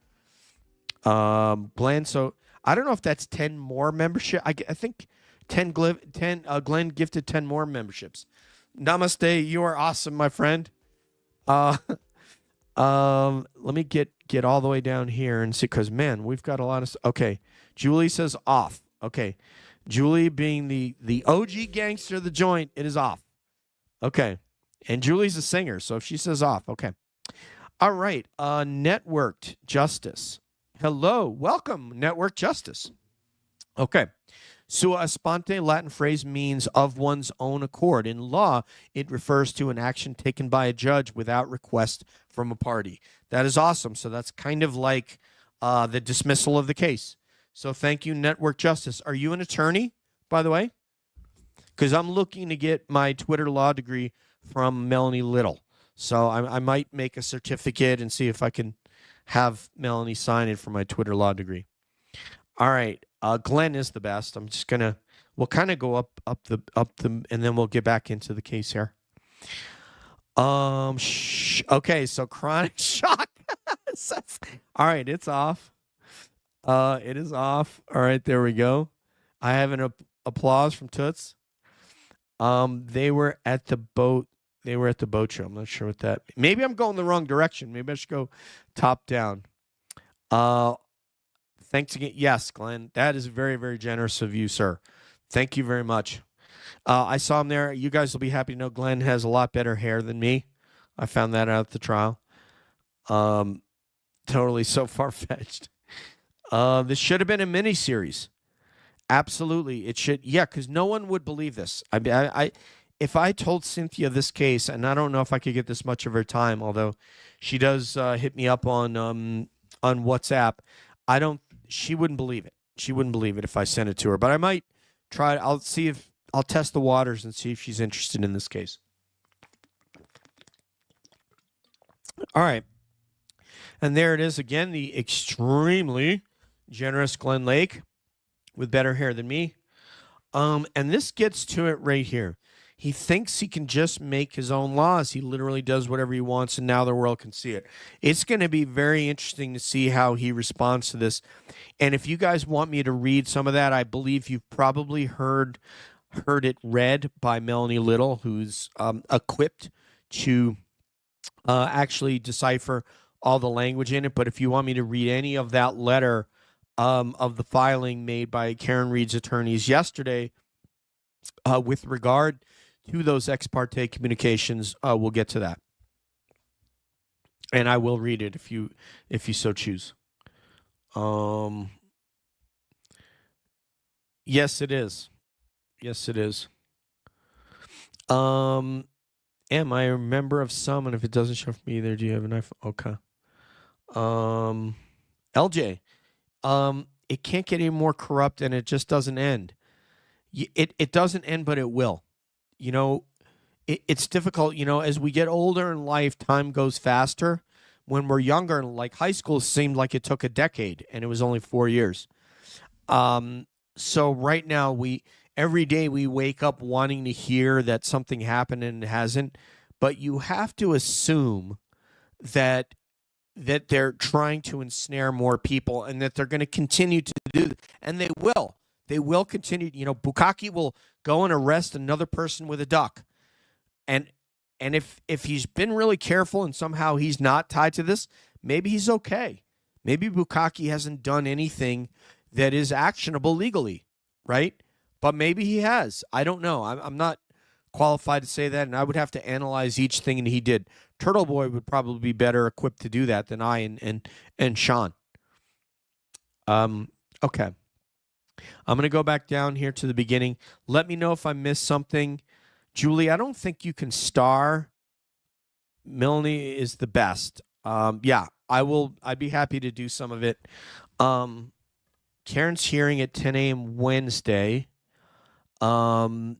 Glenn, so I don't know if that's 10 more membership. I think 10 Glenn gifted 10 more memberships. Namaste. You are awesome, my friend. Let me get all the way down here and see, because man, we've got a lot of okay. Julie says off. Okay. Julie being the OG gangster of the joint, it is off. Okay. And Julie's a singer, so if she says off, okay. All right. Networked Justice. Hello. Welcome, Network Justice. Okay. Sua sponte, Latin phrase, means of one's own accord. In law, it refers to an action taken by a judge without request from a party. That is awesome. So that's kind of like the dismissal of the case. So thank you, Network Justice. Are you an attorney, by the way? Because I'm looking to get my Twitter law degree from Melanie Little. So I might make a certificate and see if I can have Melanie sign it for my Twitter law degree. All right. Glenn is the best. I'm just gonna. We'll kind of go up the, and then we'll get back into the case here. Okay. So chronic shock. All right, it's off. It is off. All right, there we go. I have an applause from Toots. They were at the boat. They were at the boat show. I'm not sure what that. Maybe I'm going the wrong direction. Maybe I should go top down. Thanks again. Yes, Glenn. That is very, very generous of you, sir. Thank you very much. I saw him there. You guys will be happy to know Glenn has a lot better hair than me. I found that out at the trial. Totally so far-fetched. This should have been a mini-series. Absolutely. It should. Yeah, because no one would believe this. If I told Cynthia this case, and I don't know if I could get this much of her time, although she does hit me up on WhatsApp, she wouldn't believe it. She wouldn't believe it if I sent it to her. But I might try. I'll test the waters and see if she's interested in this case. All right. And there it is again, the extremely generous Glenn Lake with better hair than me. And this gets to it right here. He thinks he can just make his own laws. He literally does whatever he wants, and now the world can see it. It's going to be very interesting to see how he responds to this. And if you guys want me to read some of that, I believe you've probably heard it read by Melanie Little, who's equipped to actually decipher all the language in it. But if you want me to read any of that letter of the filing made by Karen Reed's attorneys yesterday with regard to those ex parte communications, we'll get to that. And I will read it if you so choose. Yes, it is. Yes, it is. Am I a member of some? And if it doesn't show for me either, do you have an iPhone? Okay. LJ, it can't get any more corrupt, and it just doesn't end. It doesn't end, but it will. You know, it's difficult. You know, as we get older in life, time goes faster. When we're younger, like high school seemed like it took a decade, and it was only 4 years. So right now, every day we wake up wanting to hear that something happened and it hasn't. But you have to assume that they're trying to ensnare more people, and that they're going to continue to do that. And they will. They will continue. You know, Bukkake will go and arrest another person with a duck. And if he's been really careful and somehow he's not tied to this, maybe he's okay. Maybe Bukkake hasn't done anything that is actionable legally, right? But maybe he has. I don't know. I'm not qualified to say that, and I would have to analyze each thing that he did. Turtle Boy would probably be better equipped to do that than I and Sean. Okay. I'm going to go back down here to the beginning. Let me know if I missed something. Julie, I don't think you can star. Melanie is the best. Yeah, I'd be happy to do some of it. Karen's hearing at 10 a.m. Wednesday. And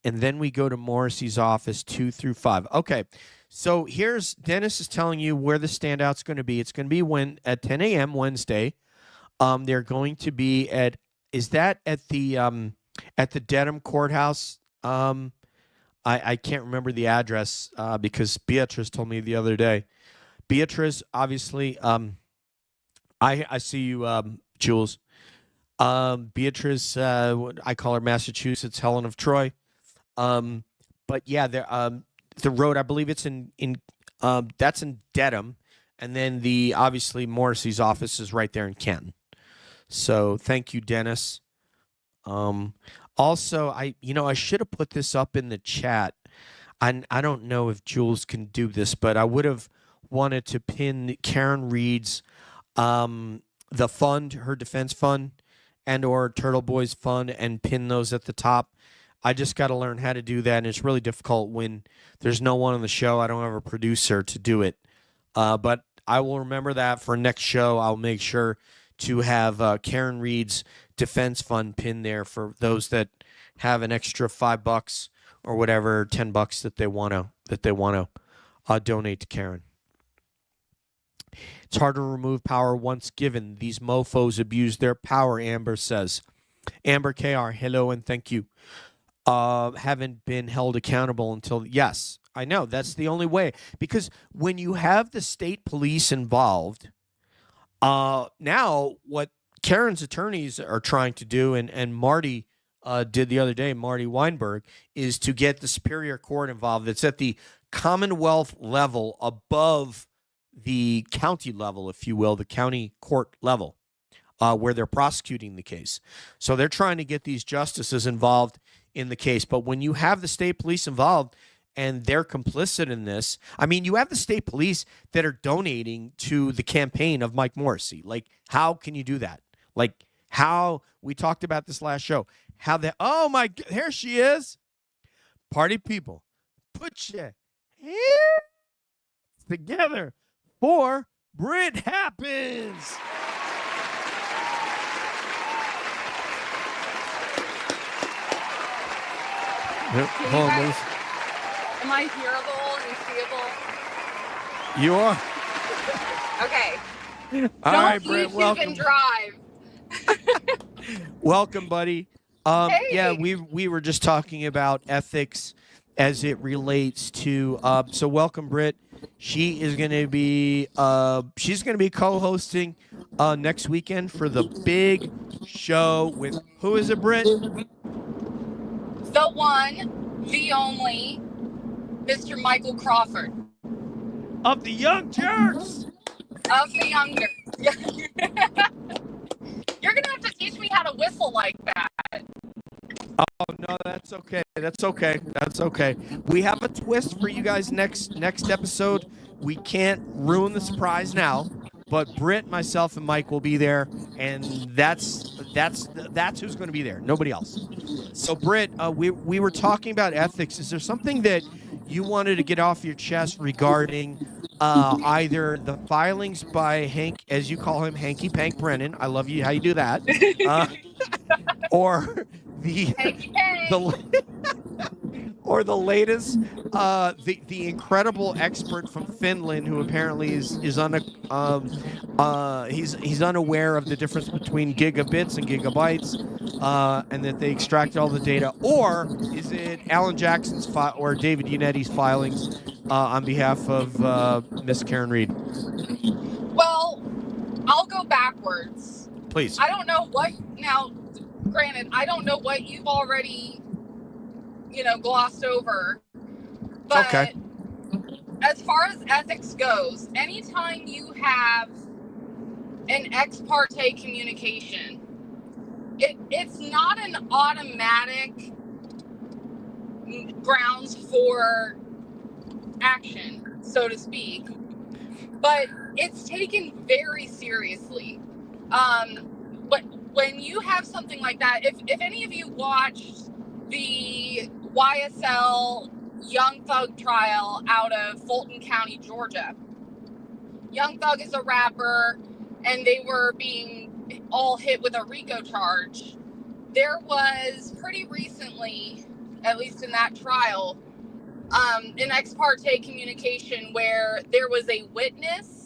then we go to Morrissey's office 2 through 5. Okay. So Dennis is telling you where the standout's going to be. It's going to be at 10 a.m. Wednesday. They're going to be at the Dedham Courthouse? I can't remember the address because Beatrice told me the other day. Beatrice, obviously, I see you, Jules. Beatrice, I call her Massachusetts Helen of Troy. Um, but yeah, the road, I believe it's in that's in Dedham, and then the obviously Morrissey's office is right there in Canton. So thank you, Dennis. Um, Also, I should have put this up in the chat. I don't know if Jules can do this, but I would have wanted to pin Karen Reed's the fund, her defense fund, and or Turtle Boys fund, and pin those at the top. I just got to learn how to do that, and it's really difficult when there's no one on the show. I don't have a producer to do it, but I will remember that for next show. I'll make sure to have Karen Reed's defense fund pinned there for those that have an extra $5 or whatever, $10 that they want to donate to Karen. It's hard to remove power once given. These mofos abuse their power, Amber says. Amber KR, hello and thank you. Haven't been held accountable until, yes, I know. That's the only way. Because when you have the state police involved, now what Karen's attorneys are trying to do, and Marty did the other day, Marty Weinberg, is to get the Superior Court involved. It's at the Commonwealth level above the county level, if you will, the county court level, where they're prosecuting the case. So they're trying to get these justices involved in the case. But when you have the state police involved and they're complicit in this, I mean, you have the state police that are donating to the campaign of Mike Morrissey. Like, how can you do that? Like, how we talked about this last show. How that, oh my, here she is. Party people, put your hands together for Britt Happens. Hold on, am I hearable and seeable? you are. Okay. All Don't right, Britt, YouTube welcome. and drive. Welcome, buddy. Hey. Yeah, we were just talking about ethics as it relates to. So welcome, Britt. She is going to be co-hosting next weekend for the big show with, who is it, Britt? The one, the only, Mr. Michael Crawford. Of the Young Turks. Of the younger. You're going to have to teach me how to whistle like that. Oh, no, that's okay. That's okay. That's okay. We have a twist for you guys next episode. We can't ruin the surprise now, but Britt, myself, and Mike will be there, and that's who's going to be there. Nobody else. So, Britt, we were talking about ethics. Is there something that you wanted to get off your chest regarding either the filings by Hank, as you call him, Hanky Pank Brennan? I love you how you do that. Or the or the latest, the incredible expert from Finland who apparently is he's unaware of the difference between gigabits and gigabytes, and that they extract all the data. Or is it Alan Jackson's or David Unetti's filings on behalf of Miss Karen Reed? Well, I'll go backwards. Please. I don't know what now. Granted, I don't know what you've already, glossed over. But okay. As far as ethics goes, anytime you have an ex parte communication, it's not an automatic grounds for action, so to speak, but it's taken very seriously. But when you have something like that, if any of you watched the YSL Young Thug trial out of Fulton County, Georgia, Young Thug is a rapper, and they were being all hit with a RICO charge. There was pretty recently, at least in that trial, an ex parte communication where there was a witness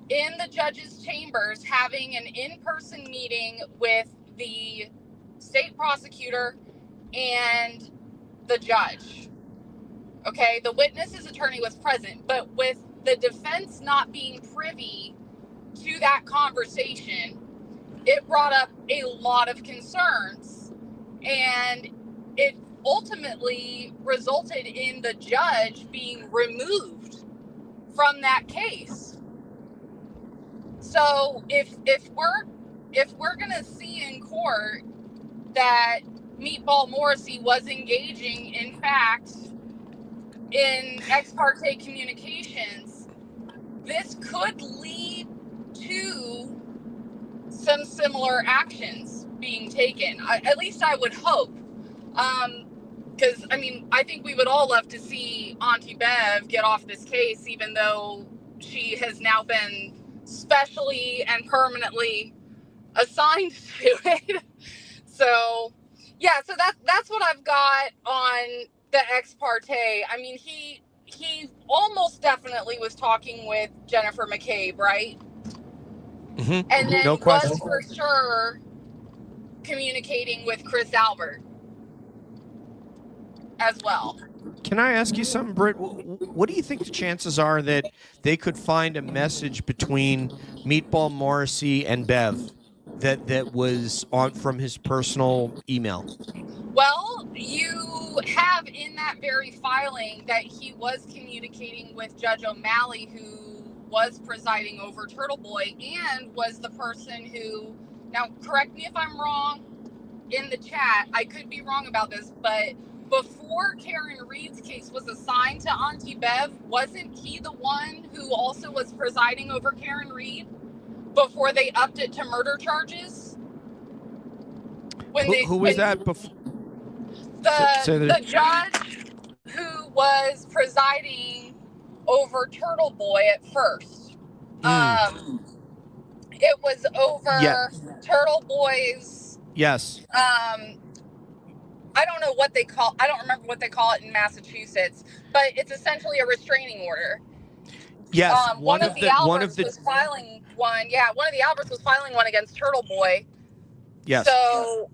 in the judge's chambers having an in-person meeting with the state prosecutor and the judge. Okay, the witness's attorney was present, but with the defense not being privy to that conversation, it brought up a lot of concerns, and it ultimately resulted in the judge being removed from that case. So if we're gonna see in court that Meatball Morrissey was engaging, in fact, in ex parte communications, this could lead to some similar actions being taken. At least I would hope. Because, I mean, I think we would all love to see Auntie Bev get off this case, even though she has now been specially and permanently assigned to it. So, yeah, so that's what I've got on the ex parte. I mean, he almost definitely was talking with Jennifer McCabe, right? Mm-hmm. And then No question. was for sure communicating with Chris Albert as well. Can I ask you something, Britt? What do you think the chances are that they could find a message between Meatball Morrissey and Bev that was on from his personal email? Well, you have in that very filing that he was communicating with Judge O'Malley, who was presiding over Turtle Boy and was the person who, now correct me if I'm wrong in the chat, I could be wrong about this, but before Karen Reed's case was assigned to Auntie Bev, wasn't he the one who also was presiding over Karen Reed before they upped it to murder charges? Who was that before? The judge who was presiding over Turtle Boy at first. It was over Turtle Boy's. Yes. I don't know what they call. I don't remember what they call it in Massachusetts, but it's essentially a restraining order. Yes. One of the Alberts was filing one. Yeah, one of the Alberts was filing one against Turtle Boy. Yes. So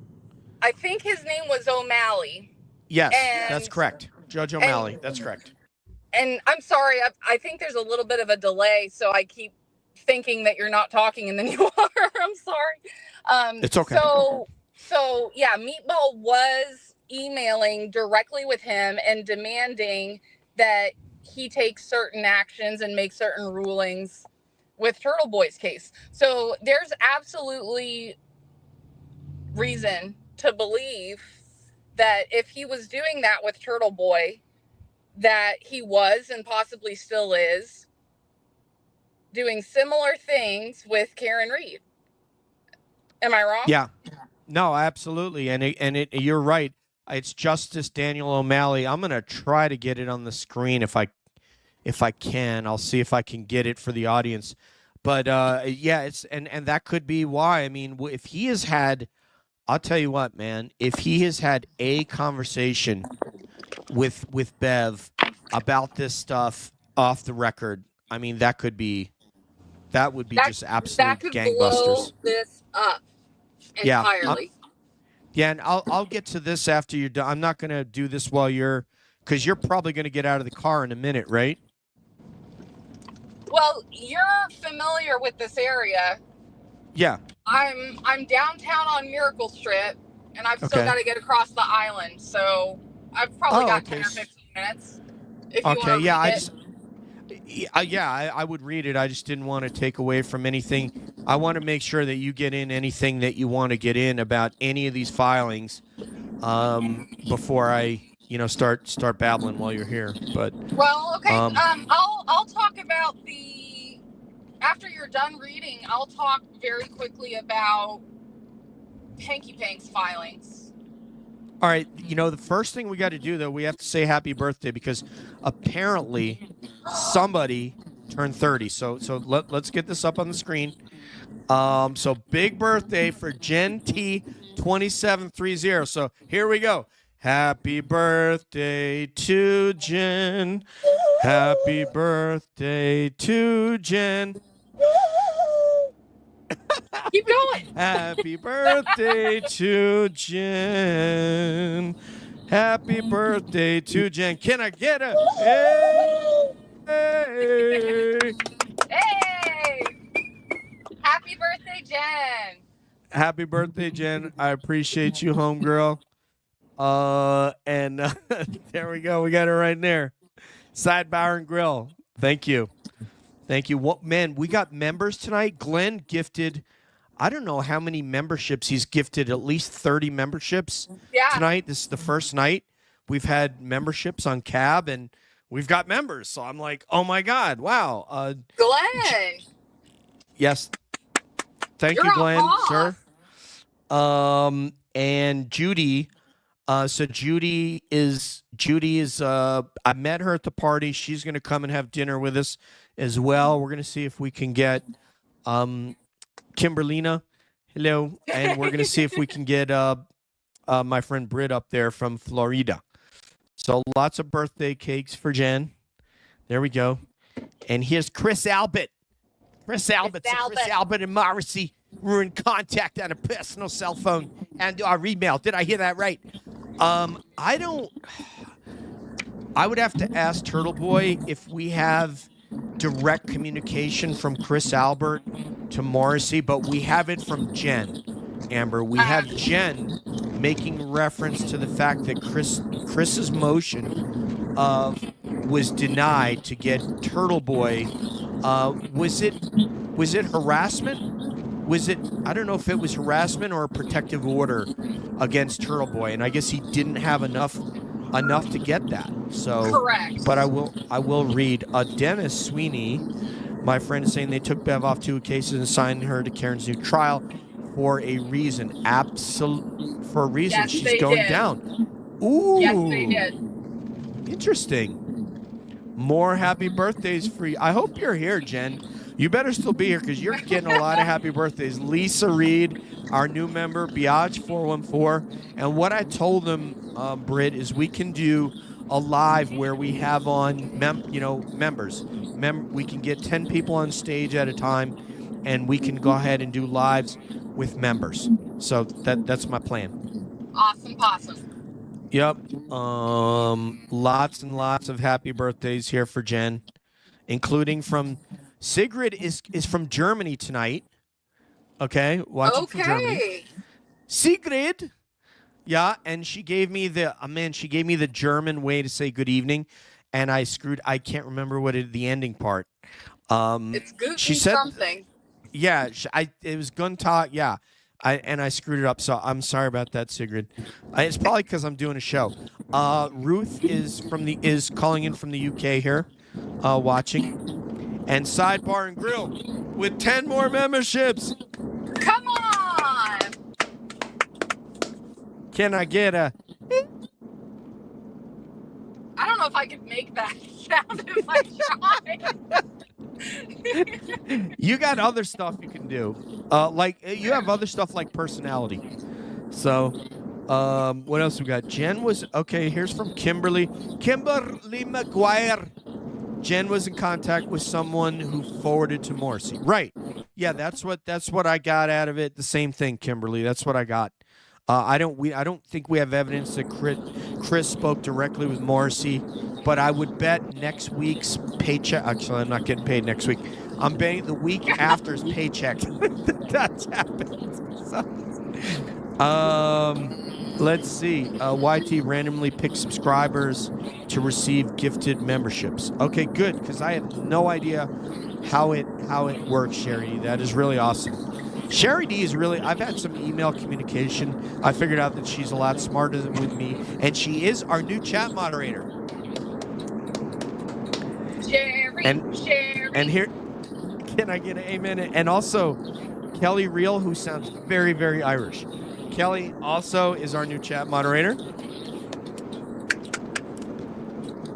I think his name was O'Malley. Yes, that's correct. Judge O'Malley. That's correct. And I'm sorry, I think there's a little bit of a delay, so I keep thinking that you're not talking and then you are. I'm sorry. It's okay. So yeah, Meatball was emailing directly with him and demanding that he take certain actions and make certain rulings with Turtle Boy's case. So there's absolutely reason to believe that if he was doing that with Turtle Boy, that he was and possibly still is doing similar things with Karen Reed. Am I wrong? Yeah. No, absolutely. And you're right. It's Justice Daniel O'Malley. I'm going to try to get it on the screen if I can. I'll see if I can get it for the audience. But yeah, it's and that could be why. I mean, if he has had, I'll tell you what, man, if he has had a conversation with Bev about this stuff off the record, I mean, that would be just absolute gangbusters. Blow this up entirely. Yeah, and I'll get to this after you're done. I'm not going to do this while because you're probably going to get out of the car in a minute, right? Well, you're familiar with this area. Yeah. I'm downtown on Miracle Strip, and I've still got to get across the island, so I've probably got 10 or 15 minutes. If you want to I would read it. I just didn't want to take away from anything. I want to make sure that you get in anything that you want to get in about any of these filings before I, start babbling while you're here. But okay. I'll talk about after you're done reading. I'll talk very quickly about Hanky Pank's filings. All right, the first thing we got to do, though, we have to say happy birthday because apparently somebody turned 30. So let's get this up on the screen. So big birthday for Jen T 2730. So here we go. Happy birthday to Jen. Happy birthday to Jen. Keep going. Happy birthday to Jen. Happy birthday to Jen. Can I get a hey? Hey! Happy birthday, Jen. Happy birthday, Jen. I appreciate you, homegirl. And there we go. We got it right there. Sidebar and Grill. Thank you. Thank you. What man, we got members tonight. Glenn gifted, I don't know how many memberships. He's gifted at least 30 memberships tonight. This is the first night. We've had memberships on Cab and we've got members. So I'm like, oh my God, wow. Glenn. Yes. Thank You're you, Glenn, boss. sir. And Judy. So Judy is I met her at the party. She's going to come and have dinner with us as well. We're going to see if we can get Kimberlina. Hello. And we're going to see if we can get my friend Britt up there from Florida. So lots of birthday cakes for Jen. There we go. And here's Chris Albert. Chris Albert and Morrissey were in contact on a personal cell phone and our email. Did I hear that right? I would have to ask Turtle Boy if we have direct communication from Chris Albert to Morrissey, but we have it from Jen. Amber, we have Jen making reference to the fact that Chris's motion was denied to get Turtle Boy. Was it harassment? I don't know if it was harassment or a protective order against Turtle Boy, and I guess he didn't have enough to get that. So correct. But I will read. Dennis Sweeney, my friend, is saying they took Bev off 2 cases and assigned her to Karen's new trial for a reason. For a reason. Yes, she's going down. Ooh. Yes, they did. Interesting. More happy birthdays for you. I hope you're here, Jen. You better still be here because you're getting a lot of happy birthdays. Lisa Reed, our new member, Biage414. And what I told them, Britt, is we can do a live where we have on members. We can get 10 people on stage at a time, and we can go ahead and do lives with members. So that's my plan. Awesome possum. Yep. Lots and lots of happy birthdays here for Jen, including from Sigrid is from Germany tonight. Okay, watching from Germany. Sigrid. Yeah, and she gave me the German way to say good evening, and I can't remember the ending part. It's good. She said something. Yeah, it was Guntag. Yeah. I screwed it up, so I'm sorry about that, Sigrid. It's probably because I'm doing a show. Ruth is calling in from the UK here, watching, and Sidebar and Grill with 10 more memberships. Come on! Can I get a? I don't know if I could make that sound if I tried. You got other stuff you can do. You have other stuff like personality. So, what else we got? Jen was okay. Here's from Kimberly McGuire. Jen was in contact with someone who forwarded to Morrissey. Right. Yeah, that's what I got out of it. The same thing, Kimberly. That's what I got. I don't think we have evidence that Chris spoke directly with Morrissey, but I would bet next week's paycheck. Actually, I'm not getting paid next week. I'm betting the week after's paycheck. That's happened. So, let's see. YT randomly picked subscribers to receive gifted memberships. Okay, good, because I have no idea how it works, Sherry. That is really awesome. Sherry D is really, I've had some email communication. I figured out that she's a lot smarter than with me, and she is our new chat moderator. Sherry. And here, can I get an amen? And also, Kelly Reel, who sounds very, very Irish. Kelly also is our new chat moderator.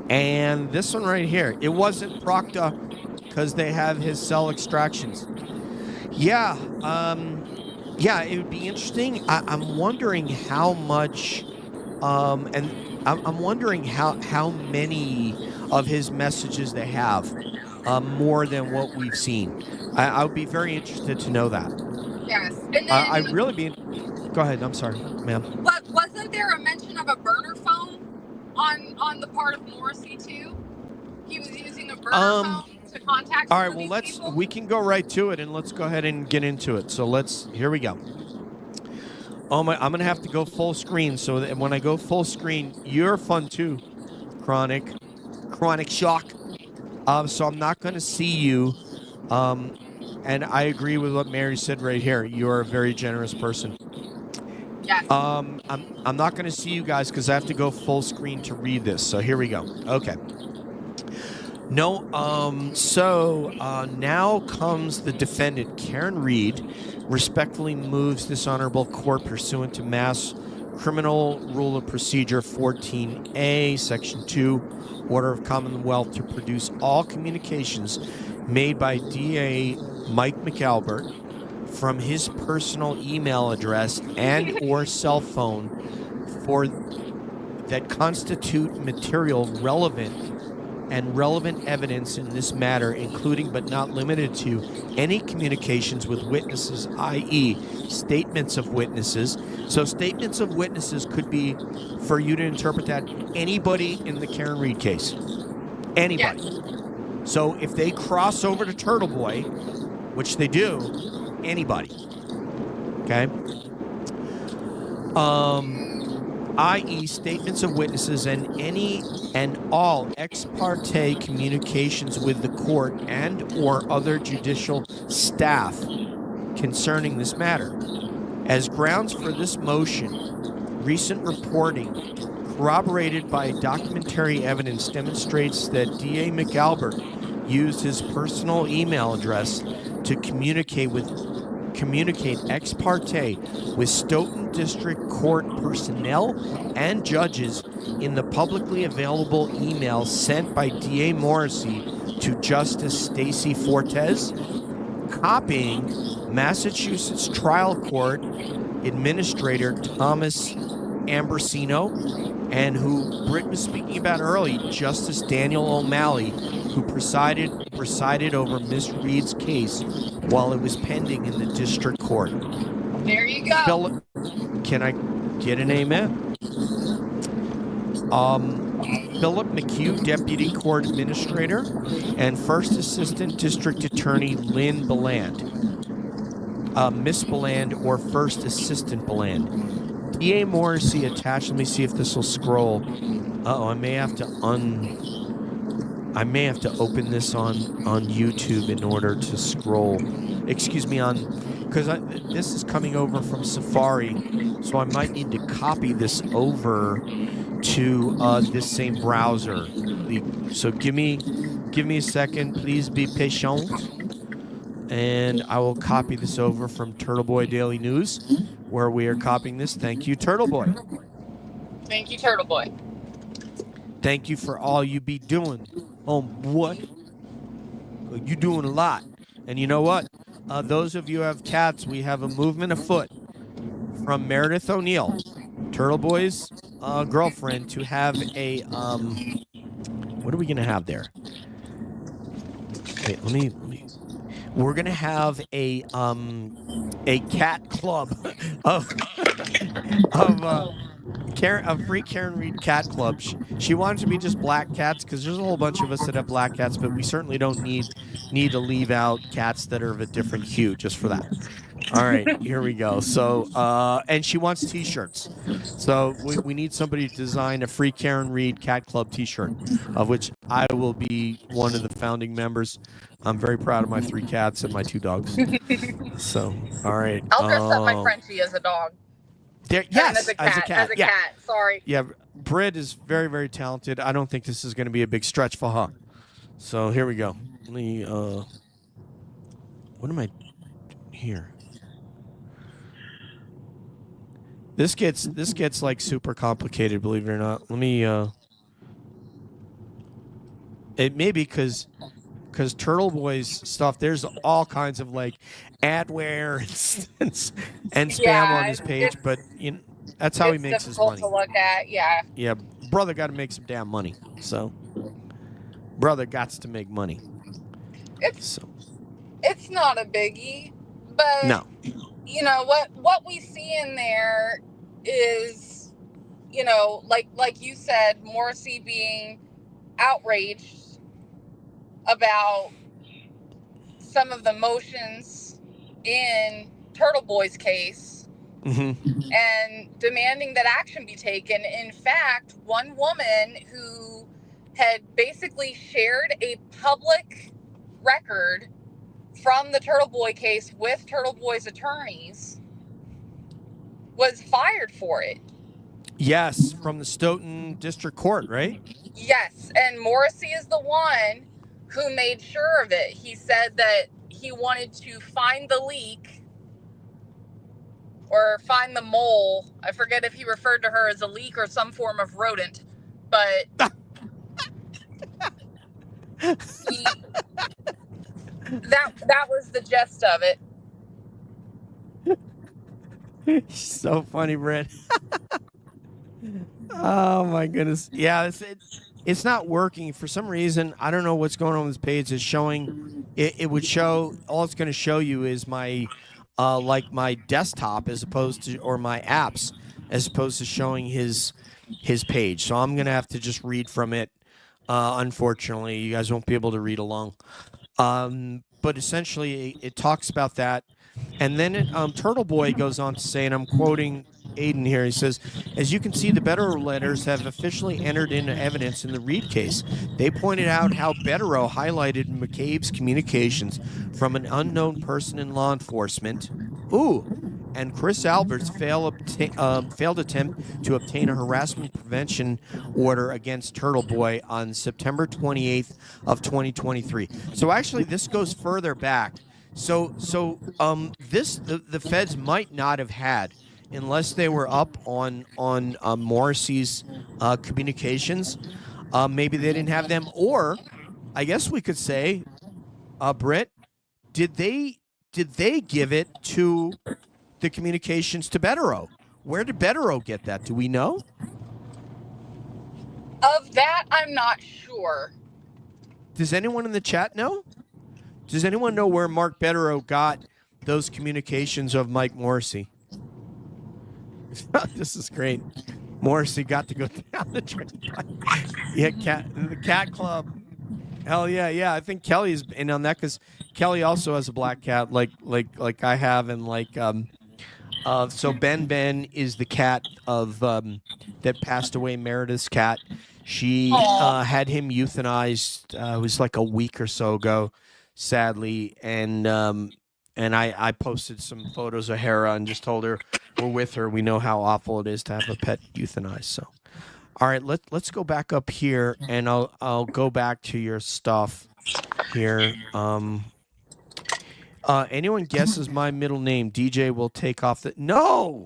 And this one right here, it wasn't Procta because they have his cell extractions. Yeah, it would be interesting. I'm wondering how much, and I'm wondering how many of his messages they have, more than what we've seen. I would be very interested to know that. Yes, and then I'd really be. Go ahead. I'm sorry, ma'am. But wasn't there a mention of a burner phone on the part of Morrissey too? He was using a burner phone to contact All some right, of well, these people? we can go right to it, and let's go ahead and get into it. So here we go. Oh my, I'm going to have to go full screen, so that when I go full screen, you're fun too, Chronic Shock. So I'm not going to see you. And I agree with what Mary said right here. You're a very generous person. Yes. I'm not going to see you guys because I have to go full screen to read this. So here we go. Okay. No. Now comes the defendant, Karen Reed, respectfully moves this honorable court pursuant to Mass Criminal Rule of Procedure 14A, Section 2, Order of Commonwealth, to produce all communications made by DA Mike McAlbert from his personal email address and or cell phone for that constitute material relevant evidence in this matter, including but not limited to any communications with witnesses, i.e. statements of witnesses. So statements of witnesses could be, for you to interpret that, anybody in the Karen Reed case. Anybody. Yes. So if they cross over to Turtle Boy, which they do, anybody. Okay? I.e. statements of witnesses and any and all ex parte communications with the court and or other judicial staff concerning this matter. As grounds for this motion, recent reporting corroborated by documentary evidence demonstrates that DA McAlbert used his personal email address to communicate ex parte with Stoughton District Court personnel and judges in the publicly available emails sent by DA Morrissey to Justice Stacey Fortes, copying Massachusetts Trial Court Administrator Thomas Ambrosino, and who Britt was speaking about early, Justice Daniel O'Malley, who presided over Miss Reed's case while it was pending in the district court. There you go. Can I get an amen? Philip McHugh, Deputy Court Administrator, and First Assistant District Attorney Lynn Beland. Miss Beland or First Assistant Beland. DA Morrissey attached. Let me see if this will scroll. I may have to open this on YouTube in order to scroll. Excuse me, because this is coming over from Safari, so I might need to copy this over to this same browser. So give me a second. Please be patient, and I will copy this over from Turtle Boy Daily News, where we are copying this. Thank you, Turtle Boy. Thank you, Turtle Boy. Thank you for all you be doing. What? You doing a lot. And you know what? Those of you who have cats, we have a movement afoot from Meredith O'Neill, Turtle Boy's girlfriend, to have a what are we gonna have there? Wait, let me. We're gonna have a cat club of a free Karen Reed cat club. She wanted to be just black cats because there's a whole bunch of us that have black cats, but we certainly don't need to leave out cats that are of a different hue just for that. All right, here we go. So, and she wants T-shirts. So we need somebody to design a free Karen Reed cat club T-shirt, of which I will be one of the founding members. I'm very proud of my 3 cats and my 2 dogs. So, all right. I'll dress up my Frenchie as a dog. Yes, as a cat. Sorry. Yeah, Britt is very, very talented. I don't think this is going to be a big stretch for her. So here we go. Let me. What am I here? This gets like super complicated, believe it or not. Let me. It may be because Turtle Boy's stuff, there's all kinds of like adware and spam on his page, but you know, that's how he makes his money. It's difficult to look at, yeah. Yeah, brother got to make some damn money. So, brother gots to make money. It's not a biggie, but no. You know what we see in there is you know, like you said, Morrissey being outraged about some of the motions in Turtle Boy's case and demanding that action be taken. In fact, one woman who had basically shared a public record from the Turtle Boy case with Turtle Boy's attorneys was fired for it. Yes, from the Stoughton District Court, right? Yes, and Morrissey is the one who made sure of it. He said that he wanted to find the leak or find the mole. I forget if he referred to her as a leak or some form of rodent, but that was the gist of it. So funny, Britt. Oh my goodness. Yeah, it's not working for some reason. I don't know what's going on with this page. It's showing it would show all it's going to show you is my like my desktop as opposed to or my apps as opposed to showing his page. So I'm going to have to just read from it. Unfortunately, you guys won't be able to read along. But essentially it talks about that. And then Turtle Boy goes on to say, and I'm quoting Aiden here, he says, as you can see, the Bettero letters have officially entered into evidence in the Reed case. They pointed out how Bettero highlighted McCabe's communications from an unknown person in law enforcement. And Chris Albert's failed attempt to obtain a harassment prevention order against Turtle Boy on September 28th of 2023. So actually, this goes further back. So the feds might not have had, unless they were up on Morrissey's communications. Maybe they didn't have them, or I guess we could say, Britt, did they give it to the communications to Bettero? Where did Bettero get that? Do we know? Of that, I'm not sure. Does anyone in the chat know? Does anyone know where Mark Bettero got those communications of Mike Morrissey? This is great. Morrissey got to go down the train. Yeah, the Cat Club. Hell yeah, yeah. I think Kelly's in on that because Kelly also has a black cat, like I have, and so Ben is the cat of that passed away, Meredith's cat. She had him euthanized. It was like a week or so ago, sadly, and I posted some photos of Hera and just told her we're with her. We know how awful it is to have a pet euthanized. So, all right, let's go back up here, and I'll go back to your stuff here. Anyone guesses my middle name, DJ will take off the... No.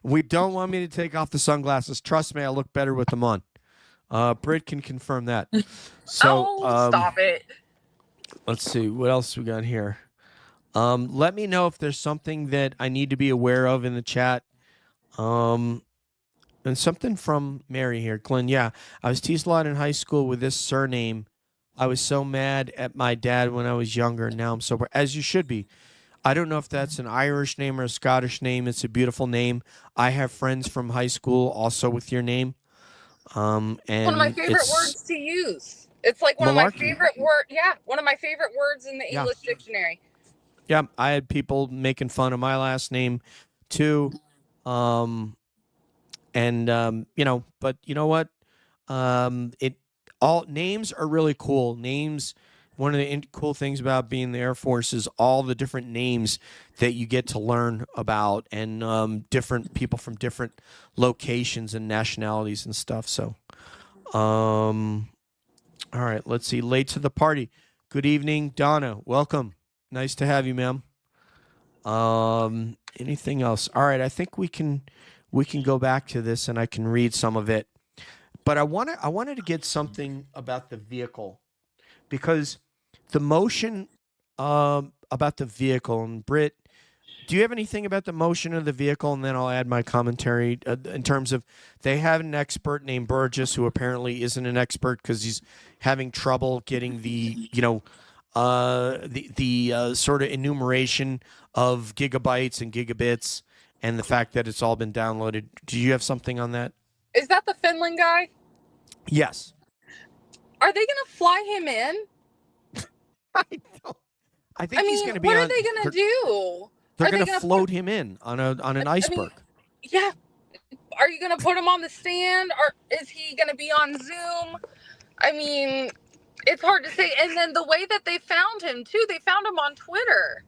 We don't want me to take off the sunglasses. Trust me, I look better with them on. Britt can confirm that. So, stop it. Let's see. What else we got here? Let me know if there's something that I need to be aware of in the chat. And something from Mary here. Glenn, yeah. I was teased a lot in high school with this surname. I was so mad at my dad when I was younger, and now I'm sober. As you should be. I don't know if that's an Irish name or a Scottish name. It's a beautiful name. I have friends from high school also with your name. And one of my favorite words to use. It's like one of my favorite words. Yeah, one of my favorite words in the English dictionary. Yeah, I had people making fun of my last name too. But you know what? All names are really cool. Names, one of the cool things about being in the Air Force is all the different names that you get to learn about, and different people from different locations and nationalities and stuff. So, all right, let's see. Late to the party. Good evening, Donna. Welcome. Nice to have you, ma'am. Anything else? All right, I think we can go back to this, and I can read some of it. But I wanted to get something about the vehicle, because the motion about the vehicle, and Britt, do you have anything about the motion of the vehicle? And then I'll add my commentary in terms of they have an expert named Burgess who apparently isn't an expert because he's having trouble getting the sort of enumeration of gigabytes and gigabits. and the fact that it's all been downloaded. Do you have something on that? Is that the Finland guy? Yes. Are they going to fly him in? I don't. I think I he's mean, going to be what on. are they going to do? They're Are they going to gonna float him in on an iceberg. Yeah. Are you going to put him on the stand, or is he going to be on Zoom? I mean, it's hard to say. And then the way that they found him, too, they found him on Twitter,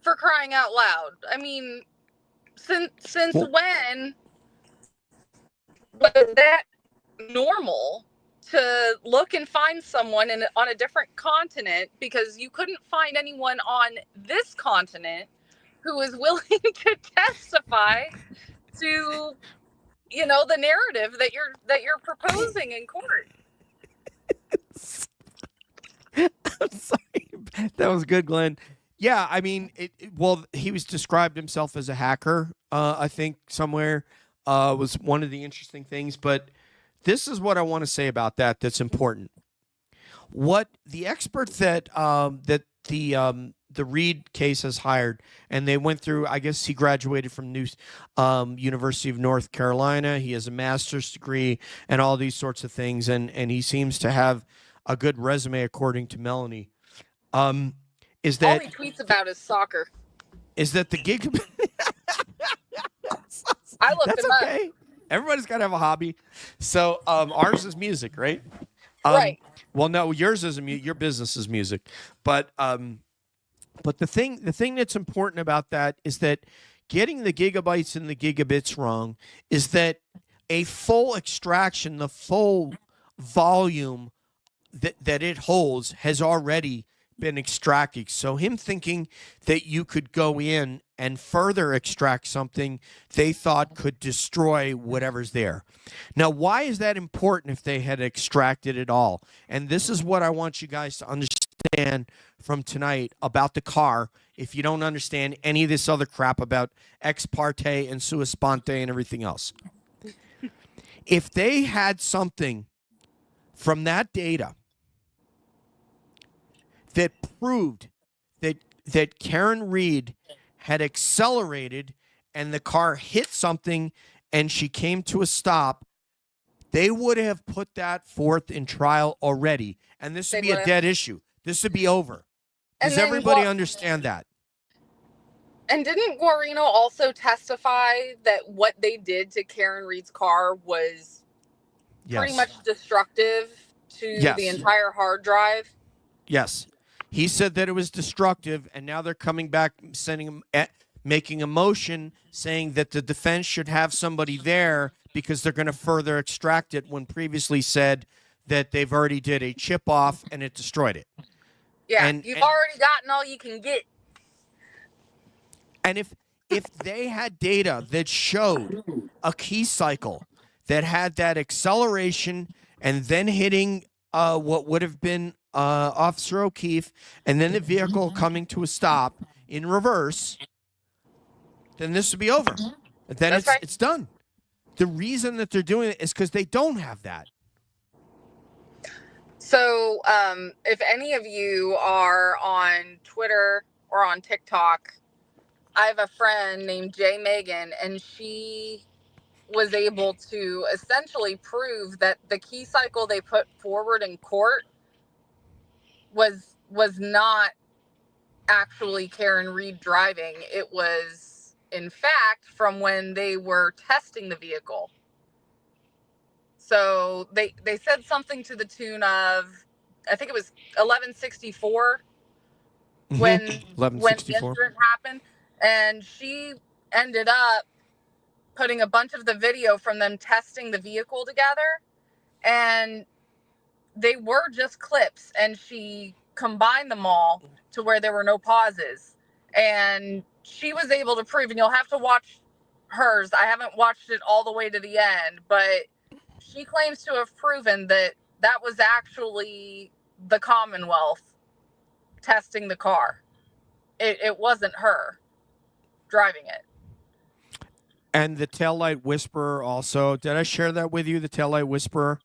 for crying out loud. I mean, since when was that normal to look and find someone on a different continent, because you couldn't find anyone on this continent who is willing to testify to, you know, the narrative that you're proposing in court. I'm sorry. That was good, Glenn. Yeah, I mean, well, he was described himself as a hacker. I think somewhere was one of the interesting things. But this is what I want to say about that. That's important. What the expert that the Reed case has hired, and they went through. I guess he graduated from University of North Carolina. He has a master's degree and all these sorts of things, and he seems to have a good resume according to Melanie. Is that all he tweets about is soccer? Is that the gig? I looked That's him okay. up. Everybody's got to have a hobby. So ours is music, right? Right. Well, no, yours isn't. Your business is music, but the thing that's important about that is that getting the gigabytes and the gigabits wrong is that a full extraction, the full volume that it holds has already been extracted. So him thinking that you could go in and further extract something they thought could destroy whatever's there. Now, why is that important if they had extracted it all? And this is what I want you guys to understand from tonight about the car, if you don't understand any of this other crap about ex parte and sua sponte and everything else. If they had something from that data that proved that Karen Reed had accelerated and the car hit something and she came to a stop, they would have put that forth in trial already. And this would be a dead issue. This would be over. Does everybody understand that? And didn't Guarino also testify that what they did to Karen Reed's car was pretty much destructive to the entire hard drive? Yes. He said that it was destructive, and now they're coming back, making a motion saying that the defense should have somebody there because they're going to further extract it, when previously said that they've already did a chip off and it destroyed it. Yeah, you've already gotten all you can get. And if they had data that showed a key cycle that had that acceleration and then hitting what would have been Officer O'Keefe, and then the vehicle coming to a stop in reverse, then this would be over. Then it's done. The reason that they're doing it is because they don't have that. So if any of you are on Twitter or on TikTok, I have a friend named Jay Megan, and she was able to essentially prove that the key cycle they put forward in court was not actually Karen Reed driving. It was, in fact, from when they were testing the vehicle. So they said something to the tune of, I think it was 1164 when the incident happened. And she ended up putting a bunch of the video from them testing the vehicle together, and they were just clips, and she combined them all to where there were no pauses. And she was able to prove, and you'll have to watch hers. I haven't watched it all the way to the end, but she claims to have proven that that was actually the Commonwealth testing the car. It wasn't her driving it. And the taillight whisperer also. Did I share that with you, the taillight whisperer?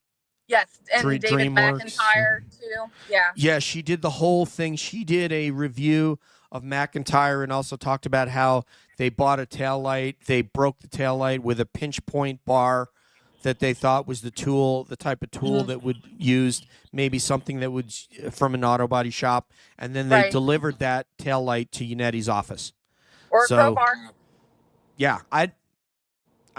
Yes, and David McIntyre too. Yeah. Yeah, she did the whole thing. She did a review of McIntyre and also talked about how they bought a taillight. They broke the taillight with a pinch point bar that they thought was the type of tool that would use maybe something that would from an auto body shop. And then they Right. delivered that taillight to Unetti's office. Or a So, crowbar. Yeah, I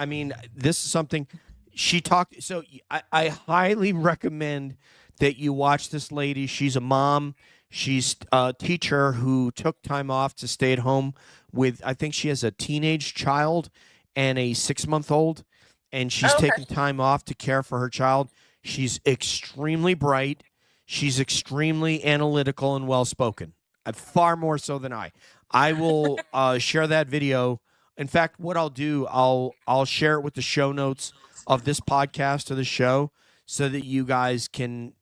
mean, this is something she talked. So I highly recommend that you watch this lady. She's a mom. She's a teacher who took time off to stay at home with, I think she has a teenage child and a 6-month-old, and she's taking time off to care for her child. She's extremely bright. She's extremely analytical and well-spoken, far more so than I. I will share that video. In fact, what I'll do, I'll share it with the show notes of this podcast or the show, so that you guys can.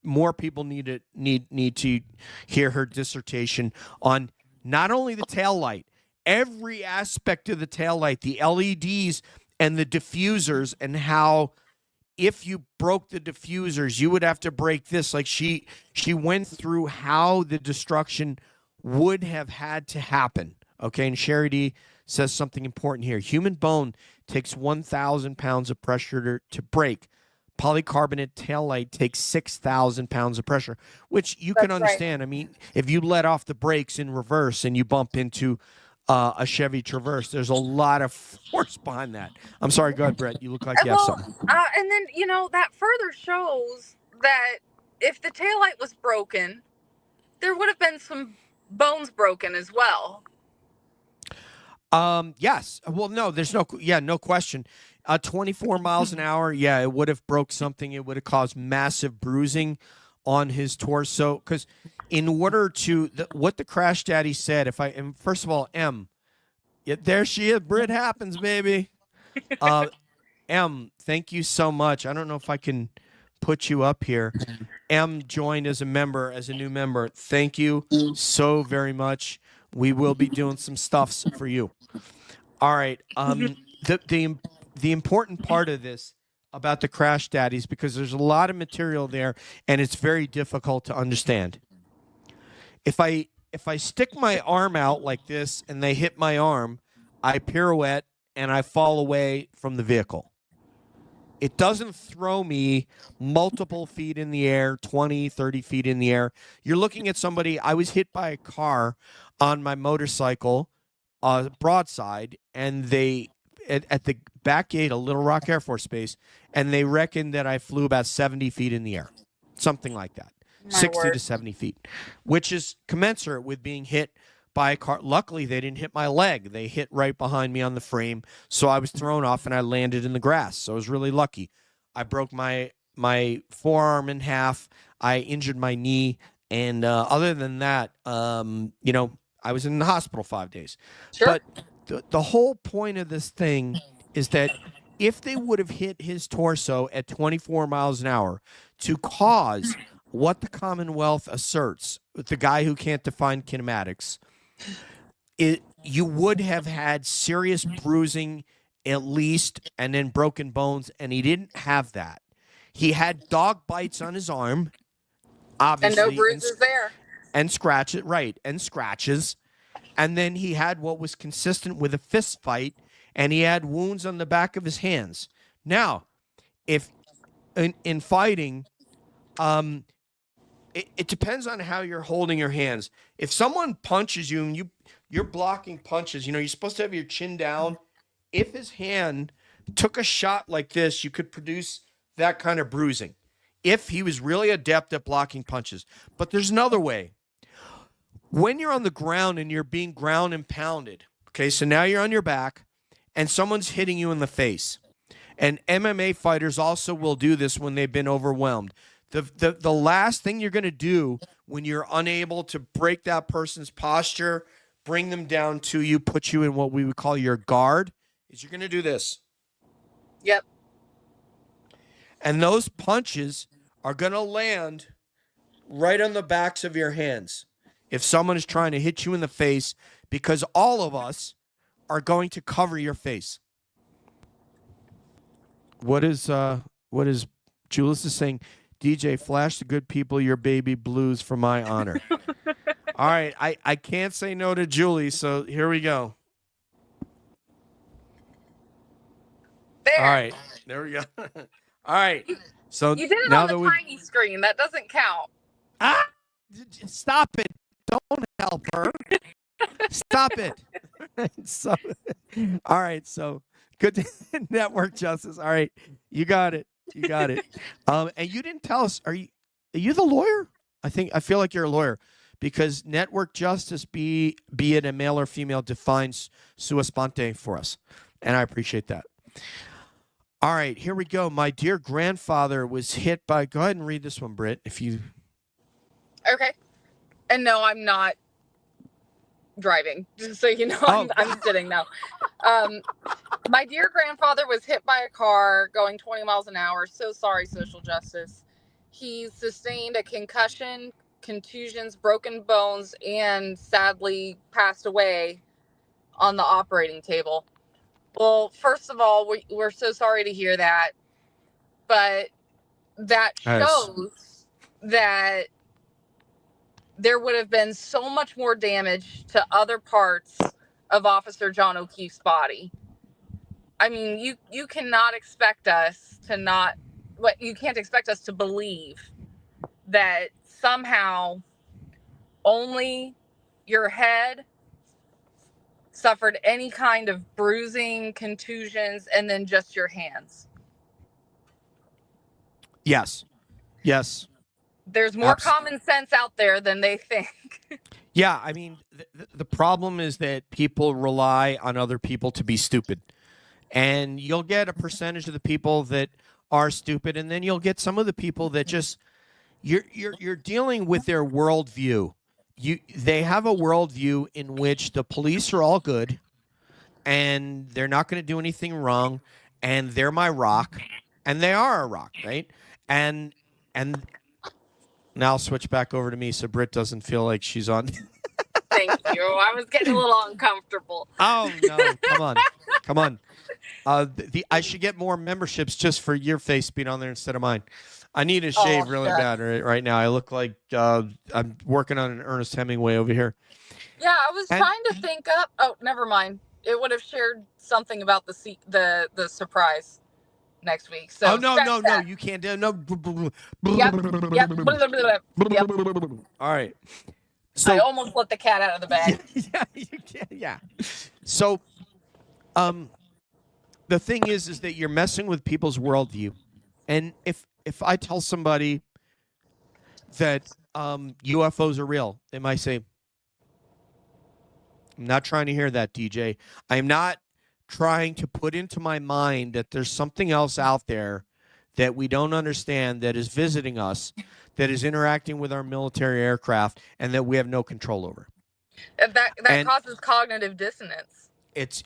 More people need to hear her dissertation on not only the taillight, every aspect of the taillight, the LEDs and the diffusers, and how if you broke the diffusers, you would have to break this. Like she went through how the destruction would have had to happen. Okay, and Sherry D says something important here. Human bone takes 1,000 pounds of pressure to break. Polycarbonate taillight takes 6,000 pounds of pressure, which you can understand. Right. I mean, if you let off the brakes in reverse and you bump into a Chevy Traverse, there's a lot of force behind that. I'm sorry, go ahead, Brett. You look like you have something. And then, that further shows that if the taillight was broken, there would have been some bones broken as well. Yes. Well, no, there's no question. 24 miles an hour. Yeah, it would have broke something. It would have caused massive bruising on his torso. Because in order to, what the Crash Daddy said, first of all, there she is. Britt Happens, baby. Thank you so much. I don't know if I can put you up here. Joined as a new member. Thank you so very much. We will be doing some stuffs for you. All right. The important part of this about the Crash Daddies, because there's a lot of material there and it's very difficult to understand. If I stick my arm out like this and they hit my arm, I pirouette and I fall away from the vehicle. It doesn't throw me multiple feet in the air, 20, 30 feet in the air. You're looking at somebody. I was hit by a car on my motorcycle, broadside, and they at the back gate of Little Rock Air Force Base, and they reckoned that I flew about 70 feet in the air, something like that, 60 to 70 feet, which is commensurate with being hit by a car. Luckily, they didn't hit my leg. They hit right behind me on the frame, so I was thrown off and I landed in the grass. So I was really lucky. I broke my forearm in half. I injured my knee, and other than that, I was in the hospital 5 days. Sure. But the whole point of this thing is that if they would have hit his torso at 24 miles an hour to cause what the Commonwealth asserts, the guy who can't define kinematics, you would have had serious bruising at least, and then broken bones, and he didn't have that. He had dog bites on his arm, obviously. And no bruises there. And scratches. And then he had what was consistent with a fist fight, and he had wounds on the back of his hands. Now, if in fighting, it depends on how you're holding your hands. If someone punches you and you're blocking punches, you're supposed to have your chin down. If his hand took a shot like this, you could produce that kind of bruising if he was really adept at blocking punches. But there's another way. When you're on the ground and you're being ground and pounded, okay, so now you're on your back and someone's hitting you in the face. And MMA fighters also will do this when they've been overwhelmed. The last thing you're going to do when you're unable to break that person's posture, bring them down to you, put you in what we would call your guard, is you're going to do this. Yep. And those punches are going to land right on the backs of your hands if someone is trying to hit you in the face, because all of us are going to cover your face. What is Julius is saying? DJ, flash the good people your baby blues for my honor. All right. I can't say no to Julie, so here we go. There. All right. There we go. All right. So You did it now on the that we've tiny screen. That doesn't count. stop it. Don't help her. Stop it. So all right, so good network justice. All right. You got it. You got it. And you didn't tell us, are you the lawyer? I feel like you're a lawyer because network justice, be it a male or female, defines sua sponte for us. And I appreciate that. All right, here we go. My dear grandfather was hit by, go ahead and read this one, Britt, if you. Okay. And no, I'm not driving, just so you know. I'm sitting now. My dear grandfather was hit by a car going 20 miles an hour. So sorry, social justice. He sustained a concussion, contusions, broken bones, and sadly passed away on the operating table. Well, first of all, we're so sorry to hear that, but that shows that there would have been so much more damage to other parts of Officer John O'Keefe's body. I mean, you cannot expect us to not, what you can't expect us to believe that somehow only your head suffered any kind of bruising, contusions, and then just your hands. Yes. Yes. There's more common sense out there than they think. Yeah, I mean, the problem is that people rely on other people to be stupid. And you'll get a percentage of the people that are stupid, and then you'll get some of the people that just you're dealing with their worldview. They have a worldview in which the police are all good and they're not going to do anything wrong, and they're my rock, and they are a rock, right? And now I'll switch back over to me so Britt doesn't feel like she's on. Thank you. I was getting a little uncomfortable. Oh no! Come on. I should get more memberships just for your face being on there instead of mine. I need a shave really bad right now. I look like I'm working on an Ernest Hemingway over here. Yeah, I was trying to think up. Oh, never mind. It would have shared something about the surprise next week. So no, you can't do no. Yep. All right. So I almost let the cat out of the bag. Yeah, you can. Yeah. So, the thing is that you're messing with people's worldview, and if I tell somebody that UFOs are real, they might say, "I'm not trying to hear that, DJ. I'm not trying to put into my mind that there's something else out there that we don't understand that is visiting us, that is interacting with our military aircraft, and that we have no control over." That causes cognitive dissonance. It's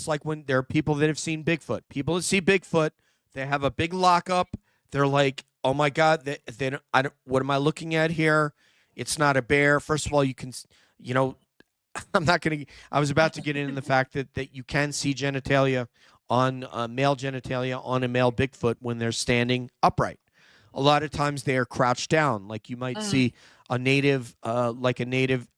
like when there are people that have seen Bigfoot. People that see Bigfoot, they have a big lockup. They're like, "Oh my God, what am I looking at here? It's not a bear." First of all, you can, I was about to get into the fact that you can see genitalia on male genitalia on a male Bigfoot when they're standing upright. A lot of times they are crouched down, like you might see a native,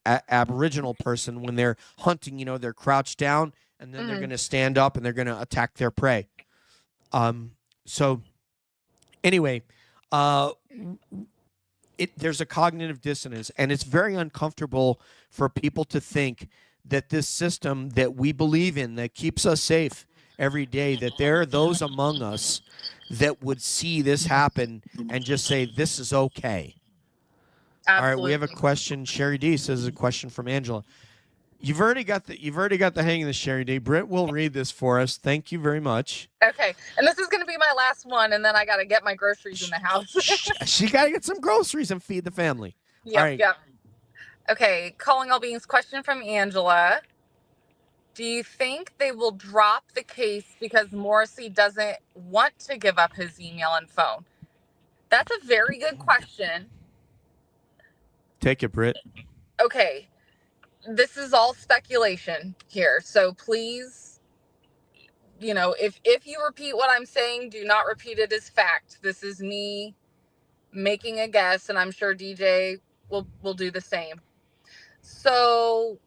Aboriginal person when they're hunting. They're crouched down, and then they're going to stand up and they're going to attack their prey. So, anyway, there's a cognitive dissonance, and it's very uncomfortable for people to think that this system that we believe in, that keeps us safe every day, that there are those among us that would see this happen and just say, "This is okay." Absolutely. All right, we have a question. Sherry D says a question from Angela. You've already got the hang of this, Sherry D. Britt will read this for us. Thank you very much. Okay, and this is going to be my last one, and then I got to get my groceries in the house. She got to get some groceries and feed the family. Yep, all right. Yep. Okay, calling all beings, question from Angela. Do you think they will drop the case because Morrissey doesn't want to give up his email and phone? That's a very good question. Take it, Britt. Okay, this is all speculation here, so please, if you repeat what I'm saying, do not repeat it as fact. This is me making a guess, and I'm sure DJ will do the same. So,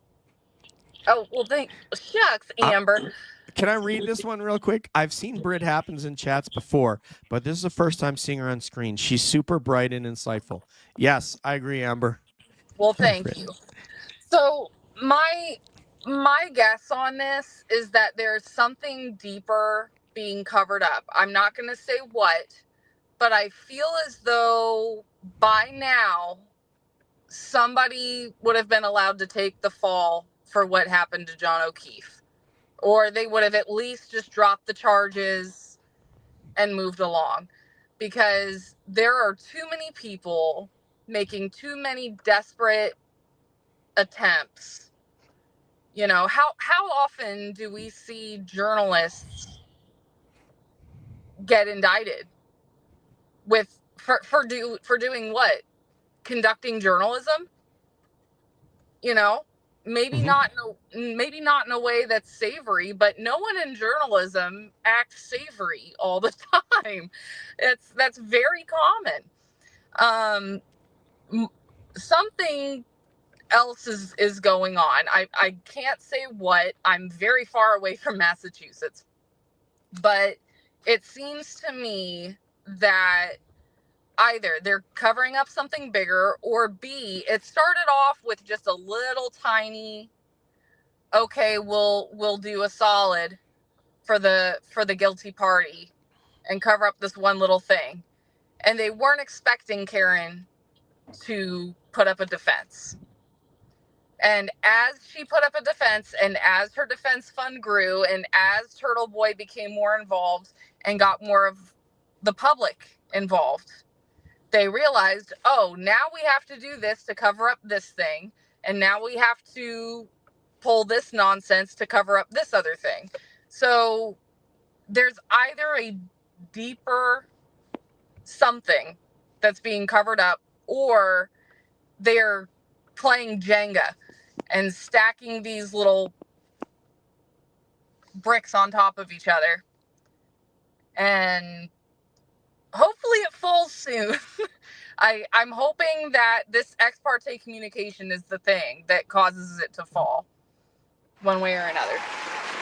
oh, well, shucks, Amber. Can I read this one real quick? I've seen Britt Happens in chats before, but this is the first time seeing her on screen. She's super bright and insightful. Yes, I agree, Amber. Well, thank you. So, my guess on this is that there's something deeper being covered up. I'm not going to say what, but I feel as though by now somebody would have been allowed to take the fall for what happened to John O'Keefe, or they would have at least just dropped the charges and moved along, because there are too many people making too many desperate attempts. You know, how often do we see journalists get indicted with for doing what? Conducting journalism? You know, maybe not in a way that's savory, but no one in journalism acts savory all the time. That's very common. Something else is going on. I can't say what. I'm very far away from Massachusetts, but it seems to me that either they're covering up something bigger, or B, it started off with just a little tiny, okay, we'll do a solid for the guilty party and cover up this one little thing. And they weren't expecting Karen to put up a defense. And as she put up a defense, and as her defense fund grew, and as Turtle Boy became more involved and got more of the public involved, they realized, oh, now we have to do this to cover up this thing. And now we have to pull this nonsense to cover up this other thing. So there's either a deeper something that's being covered up, or they're playing Jenga and stacking these little bricks on top of each other. And hopefully it falls soon. I'm hoping that this ex parte communication is the thing that causes it to fall one way or another.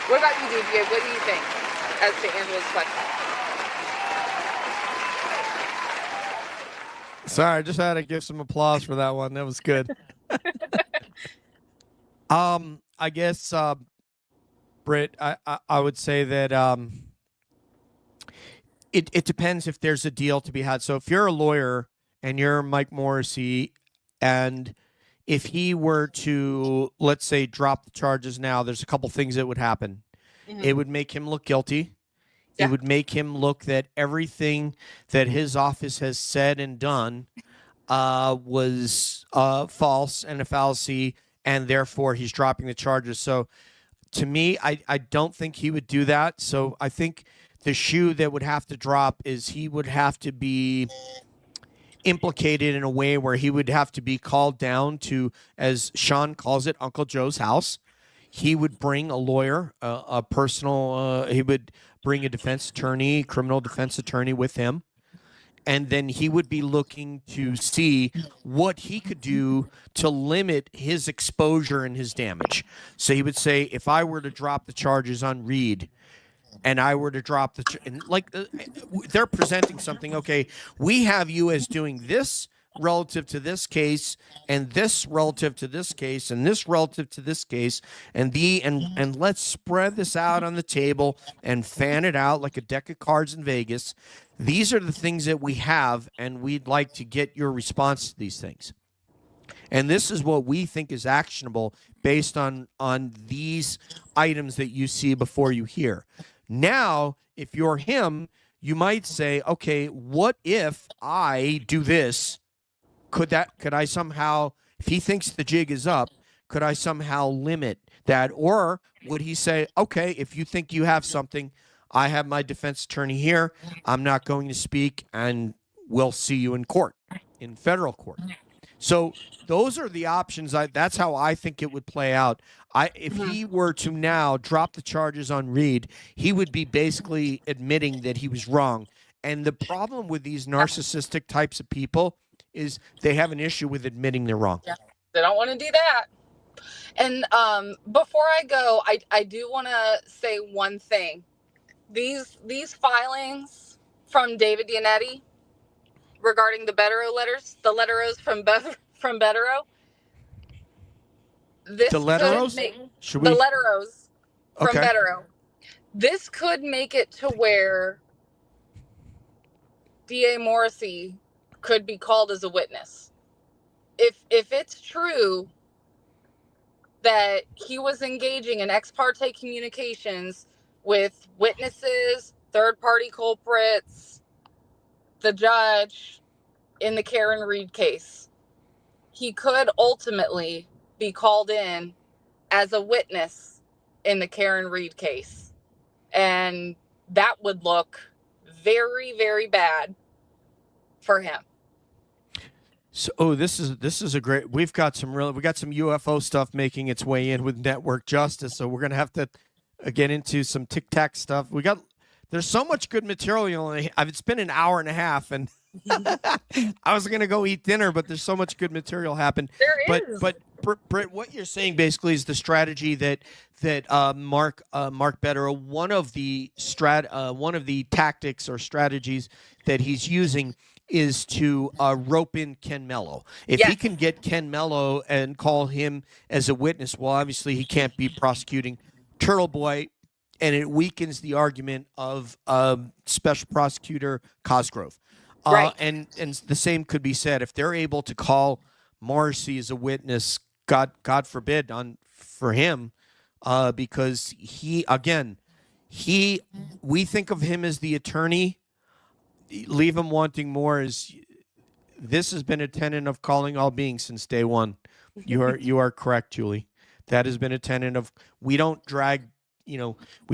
What about you, Davia? What do you think as to Angela's question? Sorry, I just had to give some applause for that one. That was good. I guess, Britt, I would say that it depends if there's a deal to be had. So if you're a lawyer and you're Mike Morrissey, and if he were to, let's say, drop the charges now, there's a couple things that would happen. Mm-hmm. It would make him look guilty. Yeah. It would make him look that everything that his office has said and done was false and a fallacy, and therefore he's dropping the charges. So to me, I don't think he would do that. So I think the shoe that would have to drop is he would have to be implicated in a way where he would have to be called down to, as Sean calls it, Uncle Joe's house. He would bring a lawyer, a personal, he would bring a defense attorney, criminal defense attorney with him. And then he would be looking to see what he could do to limit his exposure and his damage. So he would say, if I were to drop the charges on Reed, and I were to drop they're presenting something, okay, we have you as doing this relative to this case, and this relative to this case, and this relative to this case, and let's spread this out on the table and fan it out like a deck of cards in Vegas. These are the things that we have, and we'd like to get your response to these things. And this is what we think is actionable based on these items that you see before you hear. Now, if you're him, you might say, okay, what if I do this? Could I somehow, if he thinks the jig is up, could I somehow limit that? Or would he say, okay, if you think you have something, I have my defense attorney here, I'm not going to speak, and we'll see you in court, in federal court. So those are the options. That's how I think it would play out. If he were to now drop the charges on Reed, he would be basically admitting that he was wrong. And the problem with these narcissistic types of people is they have an issue with admitting they're wrong. Yeah, they don't want to do that. And before I go, I do want to say one thing. These filings from David Yannetti regarding the Betero letters, the letteros from Betero, The this could letteros? make Should the we? letteros from Okay. Betero. This could make it to where DA Morrissey could be called as a witness. If it's true that he was engaging in ex parte communications with witnesses, third party culprits, the judge in the Karen Reed case, he could ultimately be called in as a witness in the Karen Reed case. And that would look very, very bad for him. So, this is a great. We got some UFO stuff making its way in with network justice. So we're gonna have to get into some tic tac stuff. There's so much good material. It's been an hour and a half, and I was gonna go eat dinner, but there's so much good material happened. There is. But Britt, what you're saying basically is the strategy that Mark Betero, one of the tactics or strategies that he's using is to rope in Ken Mello. If he can get Ken Mello and call him as a witness, well, obviously he can't be prosecuting Turtle Boy, and it weakens the argument of Special Prosecutor Cosgrove. Right. And the same could be said if they're able to call Morrissey as a witness. God forbid for him, because we think of him as the attorney. Leave him wanting more. This has been a tenet of calling all beings since day one. You are correct, Julie. That has been a tenet of, we don't drag, we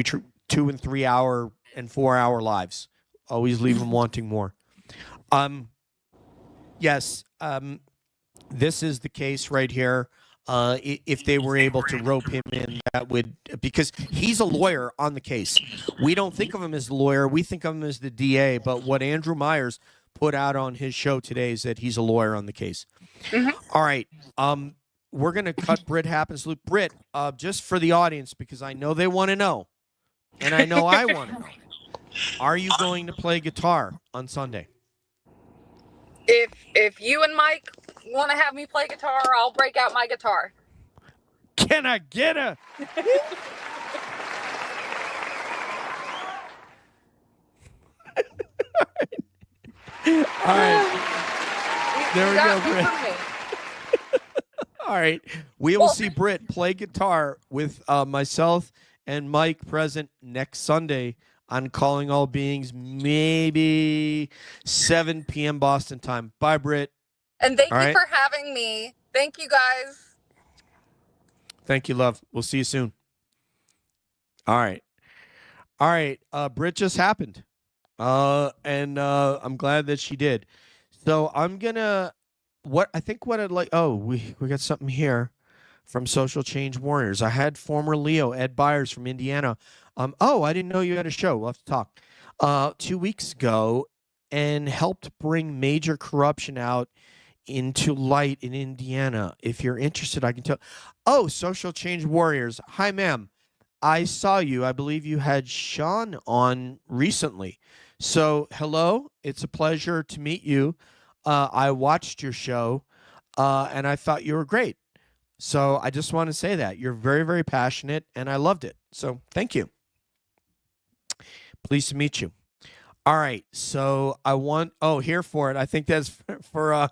2 and 3 hour and 4 hour lives. Always leave them wanting more. Yes. This is the case right here. If they were able to rope him in, that would, because he's a lawyer on the case. We don't think of him as a lawyer. We think of him as the DA. But what Andrew Myers put out on his show today is that he's a lawyer on the case. Mm-hmm. All right. We're going to cut Britt Happens. Luke, Britt, just for the audience, because I know they want to know, and I know I want to know. Are you going to play guitar on Sunday? If you and Mike want to have me play guitar, I'll break out my guitar. Can I get a? All right. There we go, Britt. All right. We will see Britt play guitar with myself and Mike present next Sunday on Calling All Beings, maybe 7 p.m. Boston time. Bye, Britt. And thank you for having me. Thank you, guys. Thank you, love. We'll see you soon. All right. Britt just happened. And I'm glad that she did. So I'm gonna what I'd like. Oh, we got something here from Social Change Warriors. I had former Leo Ed Byers from Indiana. I didn't know you had a show. We'll have to talk. 2 weeks ago, and helped bring major corruption out into light in Indiana. If you're interested, I can tell. Oh, Social Change Warriors. Hi, ma'am. I saw you. I believe you had Sean on recently. So, hello. It's a pleasure to meet you. I watched your show, and I thought you were great. So, I just want to say that. You're very, very passionate, and I loved it. So, thank you. Pleased to meet you. All right. So, here for it. I think that's for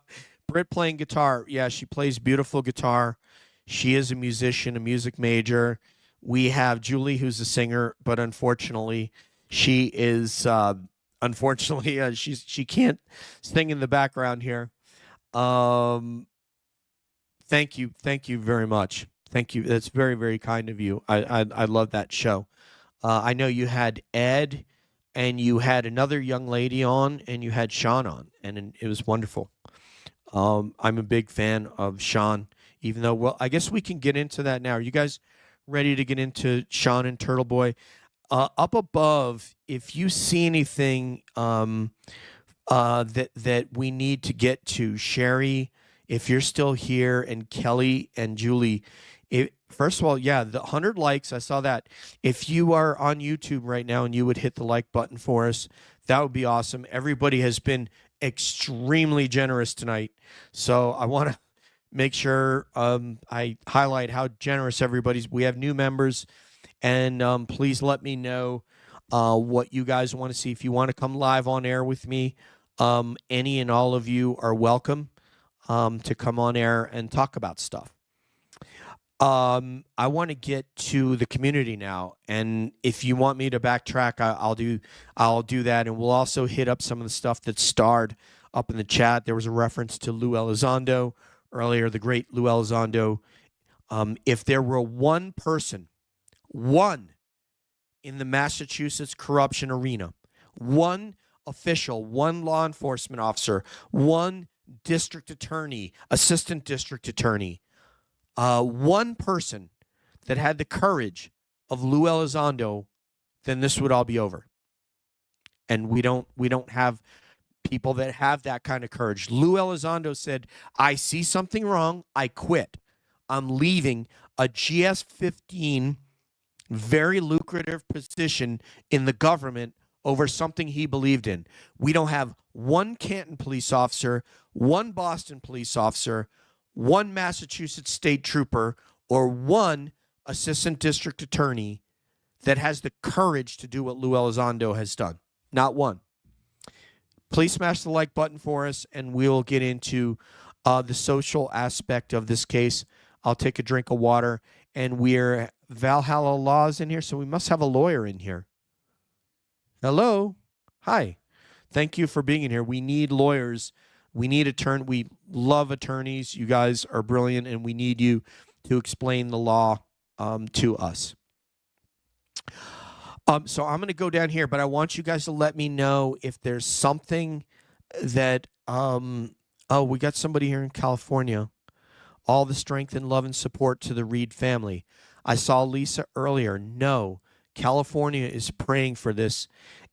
Britt playing guitar. Yeah, she plays beautiful guitar. She is a musician, a music major. We have Julie, who's a singer, but unfortunately, she is she can't sing in the background here. Thank you very much. Thank you. That's very, very kind of you. I love that show. I know you had Ed, and you had another young lady on, and you had Sean on, and it was wonderful. I'm a big fan of Sean, even though, well, I guess we can get into that now. Are you guys ready to get into Sean and Turtle Boy? Up above, if you see anything that we need to get to, Sherry, if you're still here, and Kelly and Julie, First of all, yeah, the 100 likes, I saw that. If you are on YouTube right now and you would hit the like button for us, that would be awesome. Everybody has been extremely generous tonight. So I want to make sure I highlight how generous everybody's. We have new members, and please let me know what you guys want to see. If you want to come live on air with me, any and all of you are welcome to come on air and talk about stuff. I want to get to the community now, and if you want me to backtrack, I'll do that, and we'll also hit up some of the stuff that starred up in the chat. There was a reference to Lou Elizondo earlier, the great Lou Elizondo. If there were one person, one in the Massachusetts corruption arena, one official, one law enforcement officer, one district attorney, assistant district attorney, one person that had the courage of Lou Elizondo, then this would all be over. And we don't have people that have that kind of courage. Lou Elizondo said, I see something wrong, I quit. I'm leaving a GS-15 very lucrative position in the government over something he believed in. We don't have one Canton police officer, one Boston police officer, one Massachusetts state trooper, or one assistant district attorney that has the courage to do what Lou Elizondo has done. Not one. Please smash the like button for us, and we'll get into the social aspect of this case. I'll take a drink of water, and we're Valhalla Laws in here, so we must have a lawyer in here. Hello. Hi. Thank you for being in here. We need lawyers. We need attorney. We love attorneys. You guys are brilliant, and we need you to explain the law to us. So I'm going to go down here, but I want you guys to let me know if there's something that, we got somebody here in California. All the strength and love and support to the Reed family. I saw Lisa earlier. No, California is praying for this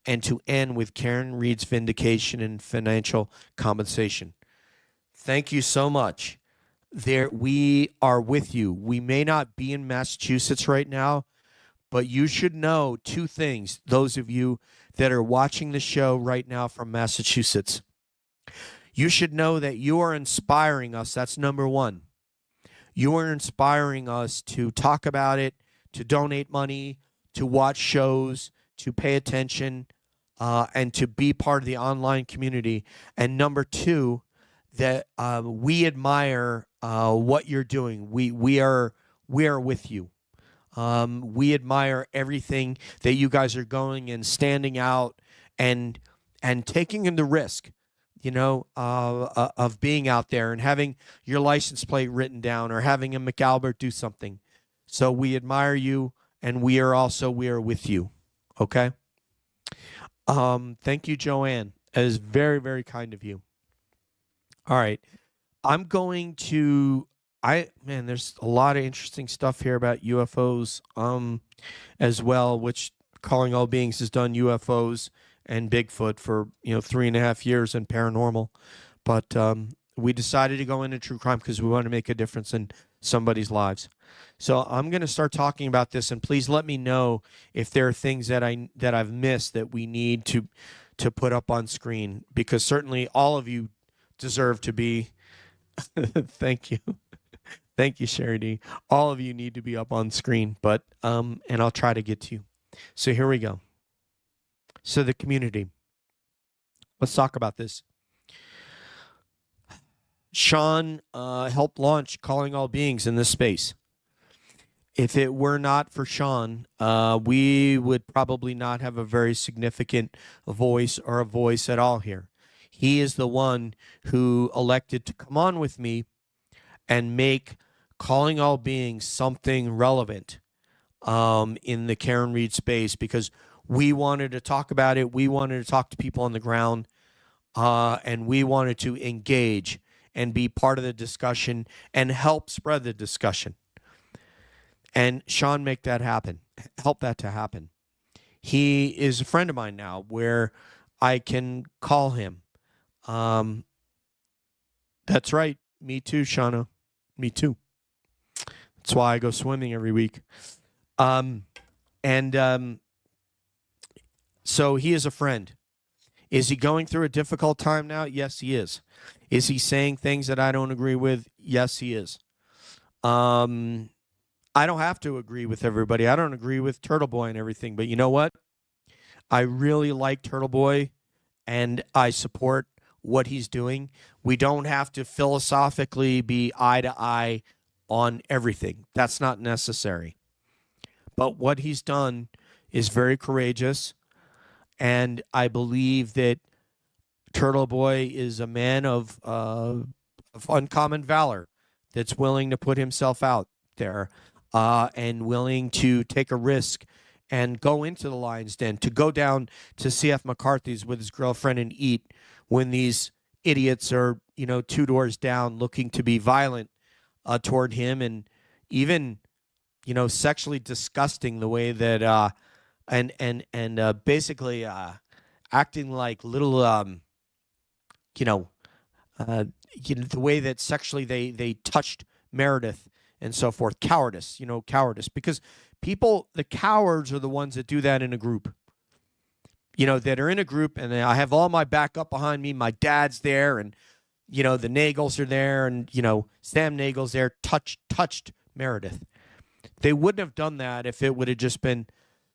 and to end with Karen Reed's vindication and financial compensation. Thank you so much. We are with you. We may not be in Massachusetts right now, but you should know two things, those of you that are watching the show right now from Massachusetts. You should know that you are inspiring us. That's number one. You are inspiring us to talk about it, to donate money, to watch shows, to pay attention, and to be part of the online community. And number two, that we admire what you're doing. We are with you. We admire everything that you guys are going and standing out and taking in the risk, of being out there and having your license plate written down or having a McAlbert do something. So we admire you, and we are with you. Okay. Thank you, Joanne. That is very, very kind of you. All right. I'm going to, there's a lot of interesting stuff here about UFOs, as well, which Calling All Beings has done UFOs and Bigfoot for 3.5 years and paranormal, but we decided to go into true crime because we want to make a difference in somebody's lives. So I'm going to start talking about this, and please let me know if there are things that I've missed that we need to put up on screen, because certainly all of you deserve to be. Thank you. Thank you, Sherry D. All of you need to be up on screen, but and I'll try to get to you. So here we go. So the community. Let's talk about this. Sean helped launch Calling All Beings in this space. If it were not for Sean, we would probably not have a very significant voice or a voice at all here. He is the one who elected to come on with me and make Calling All Beings something relevant in the Karen Reed space, because we wanted to talk about it. We wanted to talk to people on the ground, and we wanted to engage and be part of the discussion and help spread the discussion. And Sean make that happen, help that to happen. He is a friend of mine now, where I can call him. That's right. Me too, Shauna. Me too. That's why I go swimming every week. So he is a friend. Is he going through a difficult time now? Yes, he is. Is he saying things that I don't agree with? Yes, he is. I don't have to agree with everybody. I don't agree with Turtle Boy and everything, but you know what? I really like Turtle Boy, and I support what he's doing. We don't have to philosophically be eye to eye on everything. That's not necessary. But what he's done is very courageous, and I believe that Turtle Boy is a man of uncommon valor that's willing to put himself out there and willing to take a risk and go into the lion's den, to go down to C.F. McCarthy's with his girlfriend and eat when these idiots are, 2 doors down looking to be violent toward him, and even, sexually disgusting the way that and basically acting like little the way that sexually they touched Meredith and so forth. Cowardice, cowardice. Because the cowards are the ones that do that in a group. That are in a group, and I have all my backup behind me. My dad's there, and, the Nagels are there, and, Sam Nagel's there, touched Meredith. They wouldn't have done that if it would have just been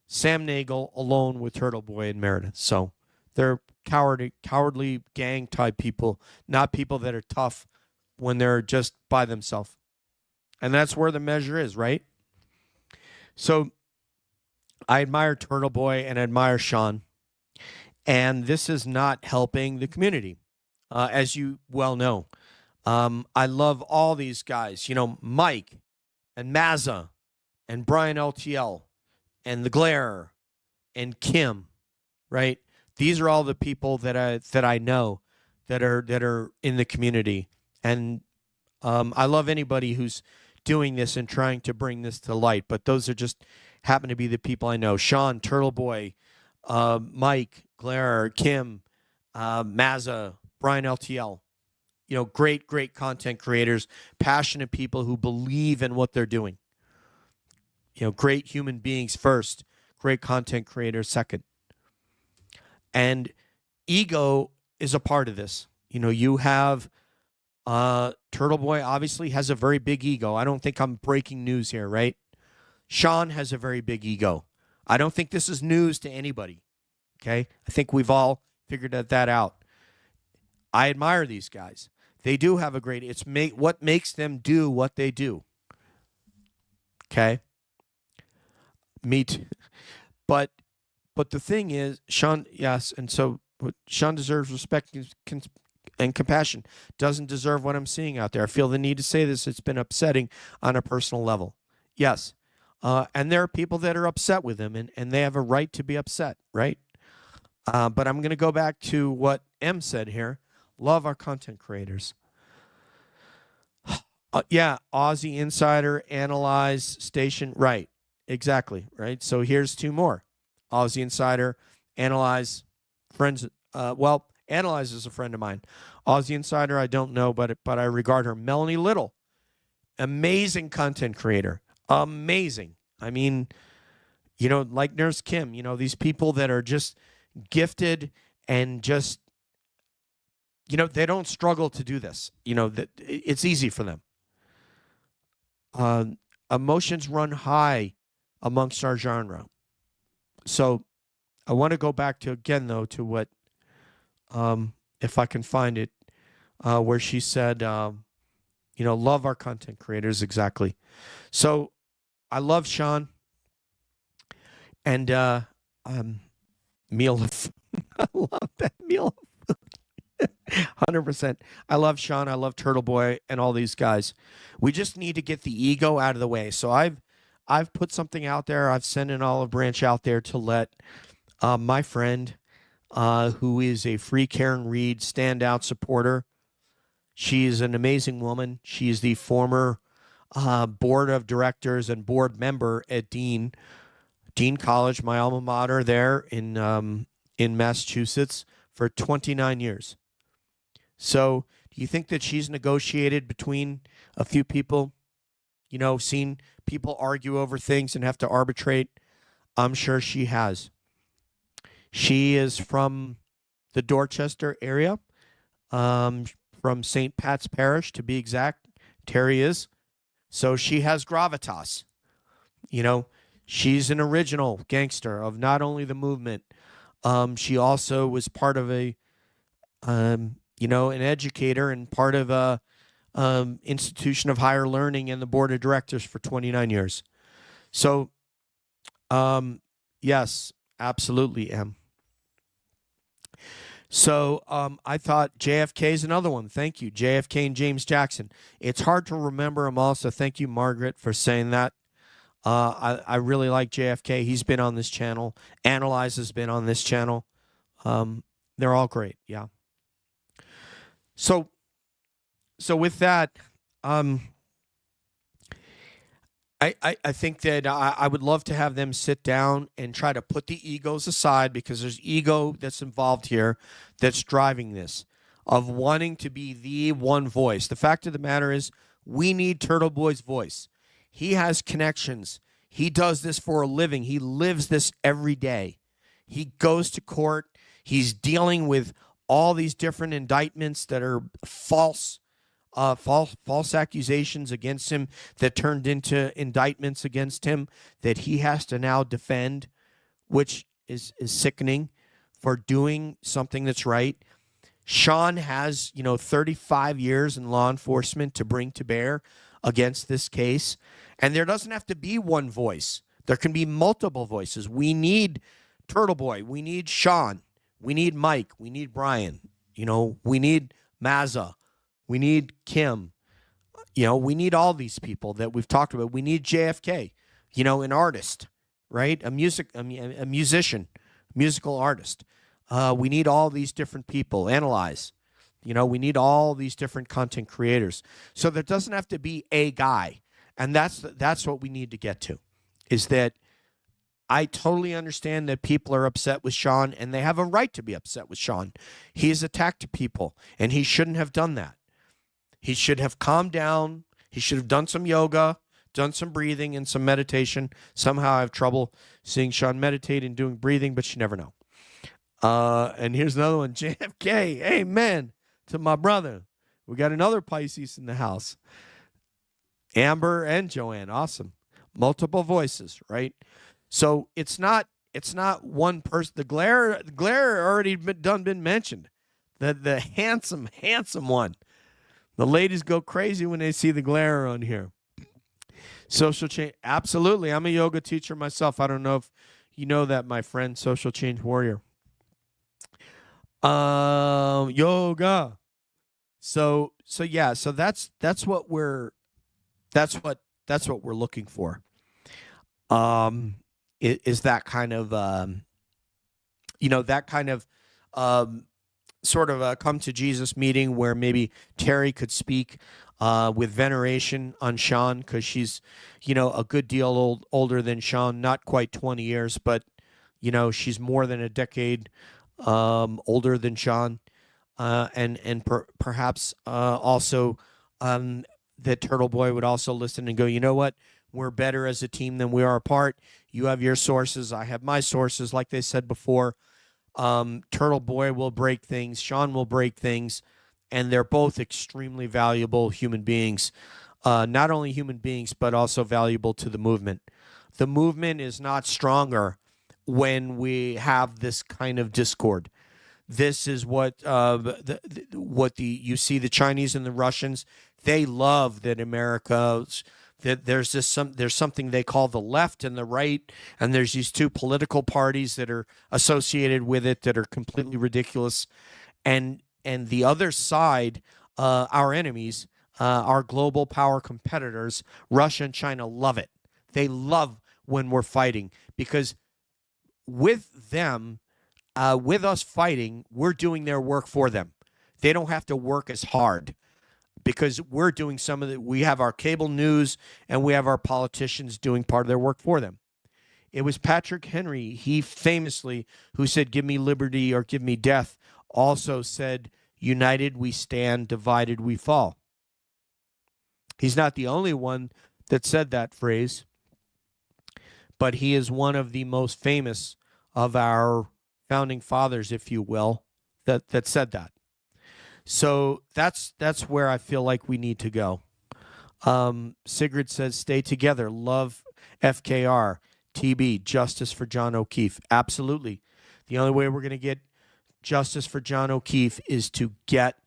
Sam Nagel alone with Turtle Boy and Meredith. So they're cowardly gang-type people, not people that are tough when they're just by themselves. And that's where the measure is, right? So I admire Turtle Boy and admire Sean. And this is not helping the community, as you well know. I love all these guys, Mike and Mazza and Brian LTL and the Glare and Kim, right? These are all the people that I know that are in the community, and I love anybody who's doing this and trying to bring this to light. But those are just happen to be the people I know: Sean, Turtle Boy, Mike, Glare, Kim, Mazza, Brian LTL. Great content creators, passionate people who believe in what they're doing. Great human beings first, great content creators second. And ego is a part of this. You have Turtle Boy obviously has a very big ego. I don't think I'm breaking news here, right? Sean has a very big ego. I don't think this is news to anybody. Okay? I think we've all figured that out. I admire these guys. They do have a great, what makes them do what they do. Okay? Me too. But the thing is, Sean, yes, and so Sean deserves respect and compassion. Doesn't deserve what I'm seeing out there. I feel the need to say this. It's been upsetting on a personal level. Yes. And there are people that are upset with him, and they have a right to be upset, right? But I'm going to go back to what M said here. Love our content creators. Yeah, Aussie Insider, Analyze, Station, right. Exactly, right? So here's two more. Aussie Insider, Analyze, friends. Analyze is a friend of mine. Aussie Insider, I don't know, but I regard her. Melanie Little, amazing content creator. Amazing. I mean, like Nurse Kim, these people that are just gifted and just, they don't struggle to do this. That it's easy for them. Emotions run high amongst our genre. So I want to go back to what, if I can find it, where she said, love our content creators. Exactly. So I love Sean and meal of I love that meal of 100%. I love Sean. I love Turtle Boy and all these guys. We just need to get the ego out of the way. So I've put something out there. I've sent an olive branch out there to let my friend, who is a free Karen Reed standout supporter. She is an amazing woman. She is the former board of directors and board member at Dean College, my alma mater there in Massachusetts for 29 years. So do you think that she's negotiated between a few people? seen people argue over things and have to arbitrate. I'm sure she has. She is from the Dorchester area, from St. Pat's Parish to be exact. Terry is. So she has gravitas. She's an original gangster of not only the movement. She also was part of an educator and part of a institution of higher learning and the board of directors for 29 years. So, yes, absolutely, Em. So I thought JFK is another one. Thank you, JFK and James Jackson. It's hard to remember them all, so thank you, Margaret, for saying that. I really like JFK. He's been on this channel. Analyze has been on this channel. They're all great, yeah. So with that, I think that I would love to have them sit down and try to put the egos aside, because there's ego that's involved here that's driving this, of wanting to be the one voice. The fact of the matter is, we need Turtle Boy's voice. He has connections. He does this for a living. He lives this every day. He goes to court. He's dealing with all these different indictments that are false accusations against him that turned into indictments against him that he has to now defend, which is sickening, for doing something that's right. Sean has, 35 years in law enforcement to bring to bear against this case. And there doesn't have to be one voice. There can be multiple voices. We need Turtle Boy. We need Sean. We need Mike. We need Brian. We need Mazza. We need Kim. We need all these people that we've talked about. We need JFK, an artist, right? A musician, musical artist. We need all these different people. Analyze. We need all these different content creators. So there doesn't have to be a guy. And that's what we need to get to, is that I totally understand that people are upset with Sean, and they have a right to be upset with Sean. He has attacked people, and he shouldn't have done that. He should have calmed down. He should have done some yoga, done some breathing and some meditation. Somehow I have trouble seeing Sean meditate and doing breathing, but you never know. And here's another one, JFK. Amen to my brother. We got another Pisces in the house. Amber and Joanne, awesome. Multiple voices, right? So it's not one person. The glare already been mentioned. The handsome one. The ladies go crazy when they see the glare on here. Social change, absolutely. I'm a yoga teacher myself. I don't know if you know that, my friend, social change warrior. Yoga. So yeah. So that's what we're looking for. Is that kind of sort of a come to Jesus meeting where maybe Terry could speak with veneration on Sean, because she's a good deal older than Sean, not quite 20 years, but she's more than a decade older than Sean, and perhaps also that Turtle Boy would also listen and go, you know what? We're better as a team than we are apart. You have your sources. I have my sources. Like they said before, Turtle Boy will break things. Sean will break things. And they're both extremely valuable human beings. Not only human beings, but also valuable to the movement. The movement is not stronger when we have this kind of discord. This is what you see the Chinese and the Russians. They love that America's that there's something they call the left and the right, and there's these two political parties that are associated with it that are completely ridiculous, and the other side, our enemies, our global power competitors, Russia and China, love it. They love when we're fighting, because with them, with us fighting, we're doing their work for them. They don't have to work as hard, because we're doing some of it. We have our cable news and we have our politicians doing part of their work for them. It was Patrick Henry, he famously, who said, "Give me liberty or give me death," also said, "United we stand, divided we fall." He's not the only one that said that phrase, but he is one of the most famous of our founding fathers, if you will, that said that. So that's where I feel like we need to go. Sigrid says, stay together. Love FKR. TB, justice for John O'Keefe. Absolutely. The only way we're going to get justice for John O'Keefe is to get,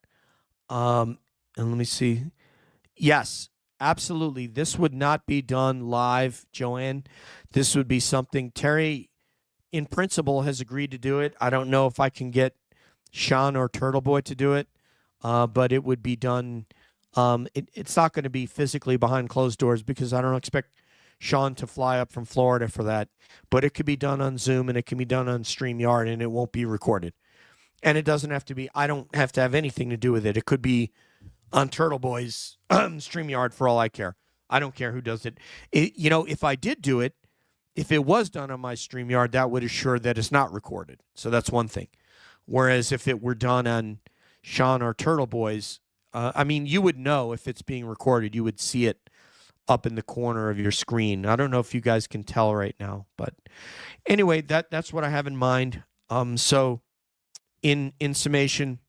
and let me see. Yes, absolutely. This would not be done live, Joanne. This would be something Terry, in principle, has agreed to do it. I don't know if I can get Sean or Turtle Boy to do it, but it would be done. It's not going to be physically behind closed doors because I don't expect Sean to fly up from Florida for that. But it could be done on Zoom and it can be done on StreamYard and it won't be recorded. And it doesn't have to be, I don't have to have anything to do with it. It could be on Turtle Boy's StreamYard for all I care. I don't care who does it. If I did do it, if it was done on my StreamYard, that would assure that it's not recorded. So that's one thing. Whereas if it were done on Sean or Turtle Boy's, you would know if it's being recorded. You would see it up in the corner of your screen. I don't know if you guys can tell right now, but anyway, that's what I have in mind. So in summation,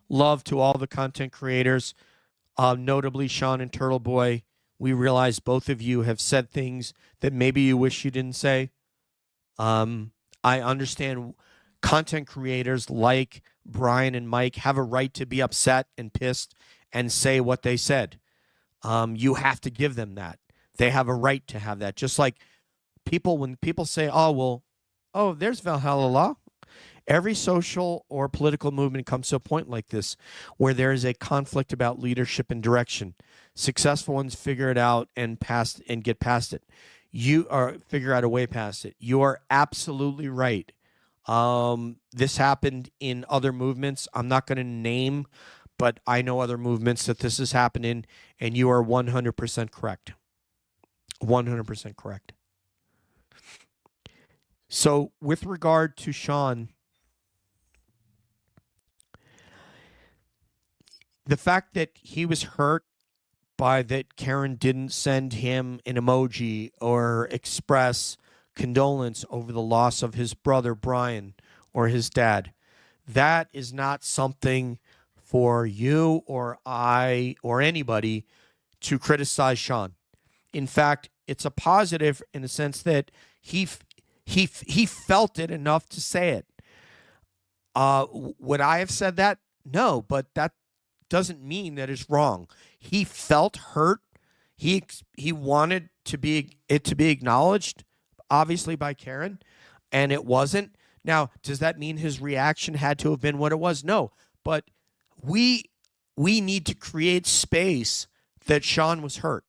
love to all the content creators, notably Sean and Turtle Boy. We realize both of you have said things that maybe you wish you didn't say. I understand content creators like Brian and Mike have a right to be upset and pissed and say what they said. You have to give them that. They have a right to have that. Just like when people say, there's Valhalla Law. Every social or political movement comes to a point like this where there is a conflict about leadership and direction. Successful ones figure it out and get past it. Figure out a way past it. You are absolutely right. This happened in other movements. I'm not going to name, but I know other movements that this has happened in, and you are 100% correct. 100% correct. So with regard to Sean, the fact that he was hurt by that Karen didn't send him an emoji or express condolence over the loss of his brother Brian or his dad, that is not something for you or I or anybody to criticize Sean. In fact, it's a positive in the sense that he felt it enough to say it. Would I have said that? No, but that doesn't mean that it's wrong. He felt hurt. He wanted to be acknowledged, obviously by Karen, and it wasn't. Now, does that mean his reaction had to have been what it was? No, but we need to create space that Sean was hurt,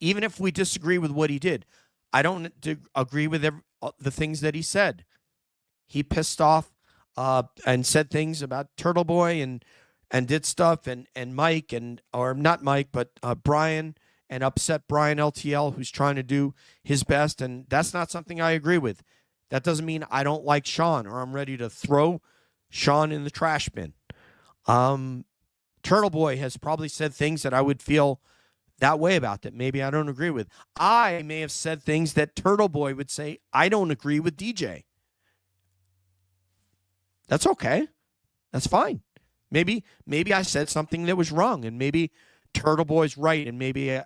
even if we disagree with what he did. I don't agree with the things that he said. He pissed off and said things about Turtle Boy and did stuff and Mike or not Mike, but Brian, and upset Brian LTL, who's trying to do his best. And that's not something I agree with. That doesn't mean I don't like Sean or I'm ready to throw Sean in the trash bin. Turtle Boy has probably said things that I would feel that way about that maybe I don't agree with. I may have said things that Turtle Boy would say I don't agree with DJ. That's okay. That's fine. Maybe I said something that was wrong, and maybe Turtle Boy's right, and maybe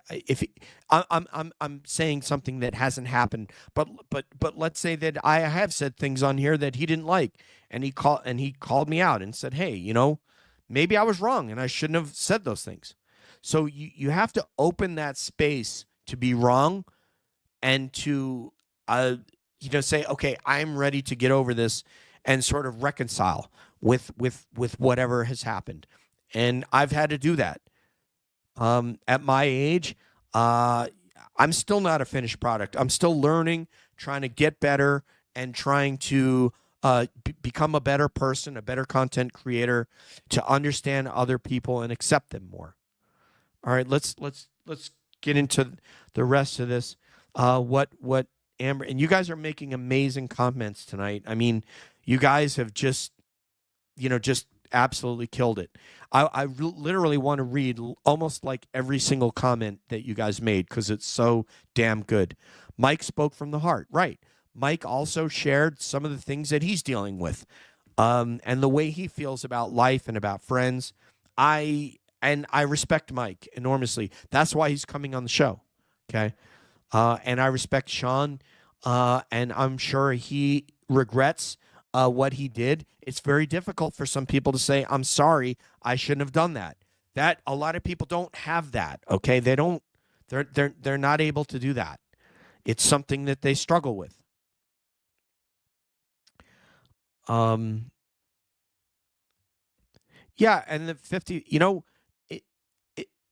I'm saying something that hasn't happened. But let's say that I have said things on here that he didn't like, and he called me out and said, "Hey, maybe I was wrong, and I shouldn't have said those things." So you have to open that space to be wrong, and to say, "Okay, I'm ready to get over this," and sort of reconcile with whatever has happened. And I've had to do that. At my age, I'm still not a finished product. I'm still learning, trying to get better, and trying to become a better person, a better content creator, to understand other people and accept them more. All right, let's get into the rest of this. What Amber, and you guys are making amazing comments tonight. I mean, you guys have just absolutely killed it. I literally want to read almost like every single comment that you guys made because it's so damn good. Mike spoke from the heart, right? Mike also shared some of the things that he's dealing with, and the way he feels about life and about friends. I respect Mike enormously. That's why he's coming on the show. Okay, and I respect Sean, and I'm sure he regrets what he did. It's very difficult for some people to say, "I'm sorry, I shouldn't have done that." That a lot of people don't have that. Okay, they don't. They're not able to do that. It's something that they struggle with. Yeah, and the 50.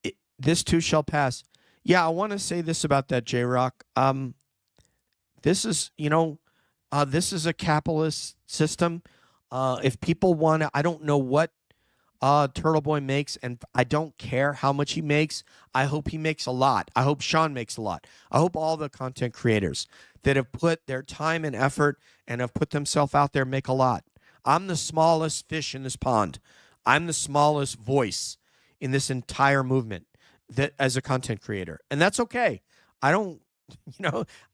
It, this too shall pass. Yeah, I want to say this about that, J Rock. This is, this is a capitalist system. If people want to, I don't know what Turtle Boy makes, and I don't care how much he makes. I hope he makes a lot. I hope Sean makes a lot. I hope all the content creators that have put their time and effort and have put themselves out there make a lot. I'm the smallest fish in this pond. I'm the smallest voice in this entire movement that as a content creator. And that's okay. I don't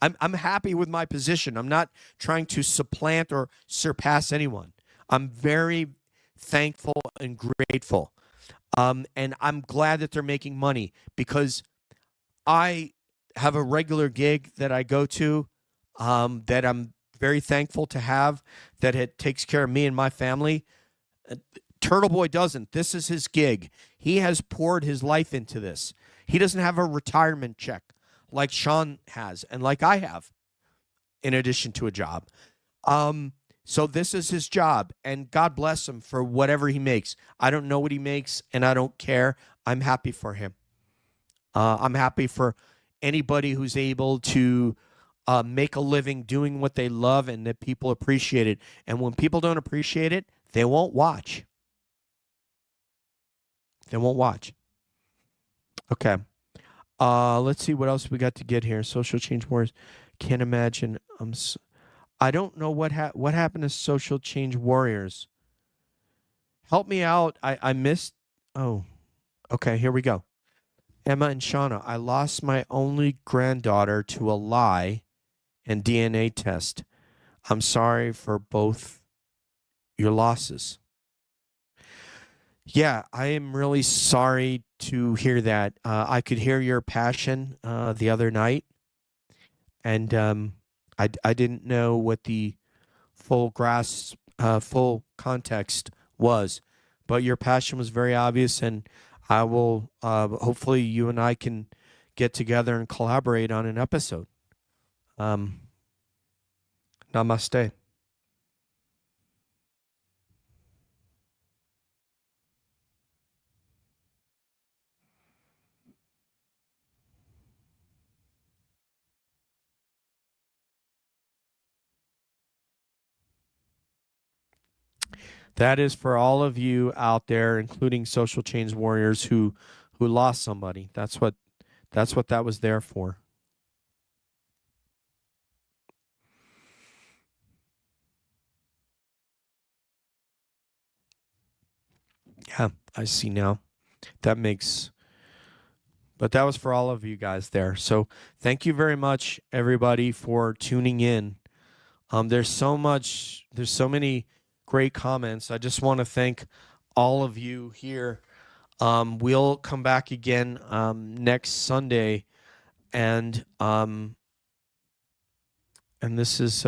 I'm happy with my position. I'm not trying to supplant or surpass anyone. I'm very thankful and grateful. And I'm glad that they're making money because I have a regular gig that I go to that I'm very thankful to have, that it takes care of me and my family. Turtle Boy doesn't. This is his gig. He has poured his life into this. He doesn't have a retirement check like Sean has and like I have in addition to a job. So this is his job, and God bless him for whatever he makes. I don't know what he makes, and I don't care. I'm happy for him. I'm happy for anybody who's able to make a living doing what they love and that people appreciate it. And when people don't appreciate it, they won't watch. They won't watch. Okay. Let's see what else we got to get here. Social change warriors. Can't imagine. I don't know what happened to social change warriors. Help me out. I missed. Oh, okay. Here we go. Emma and Shauna. I lost my only granddaughter to a lie and DNA test. I'm sorry for both your losses. Yeah, I am really sorry to hear that. I could hear your passion the other night, and I didn't know what the full full context was, but your passion was very obvious, and I will hopefully you and I can get together and collaborate on an episode. Namaste. That is for all of you out there, including social change warriors who lost somebody. That's what that was there for. Yeah, I see now. That makes But that was for all of you guys there. So thank you very much, everybody, for tuning in. There's so many great comments. I just want to thank all of you here. We'll come back again next Sunday, and this is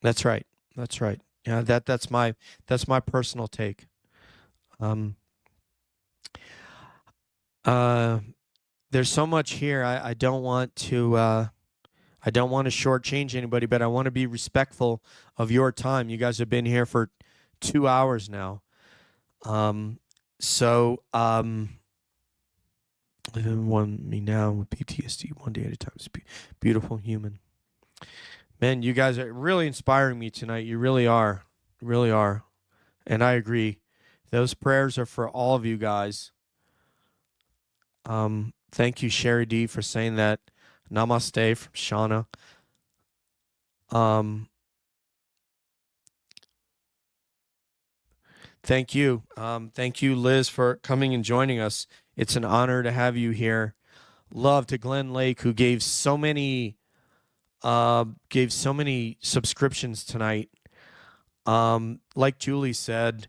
that's right. That's right. Yeah, that's my personal take. There's so much here. I don't want to shortchange anybody, but I want to be respectful of your time. You guys have been here for 2 hours now. One me now with PTSD one day at a time. Beautiful human. Man, you guys are really inspiring me tonight. You really are. Really are. And I agree. Those prayers are for all of you guys. Thank you, Sherry D, for saying that. Namaste from Shauna. Thank you. Thank you, Liz, for coming and joining us. It's an honor to have you here. Love to Glenn Lake, who gave so many subscriptions tonight. Like Julie said,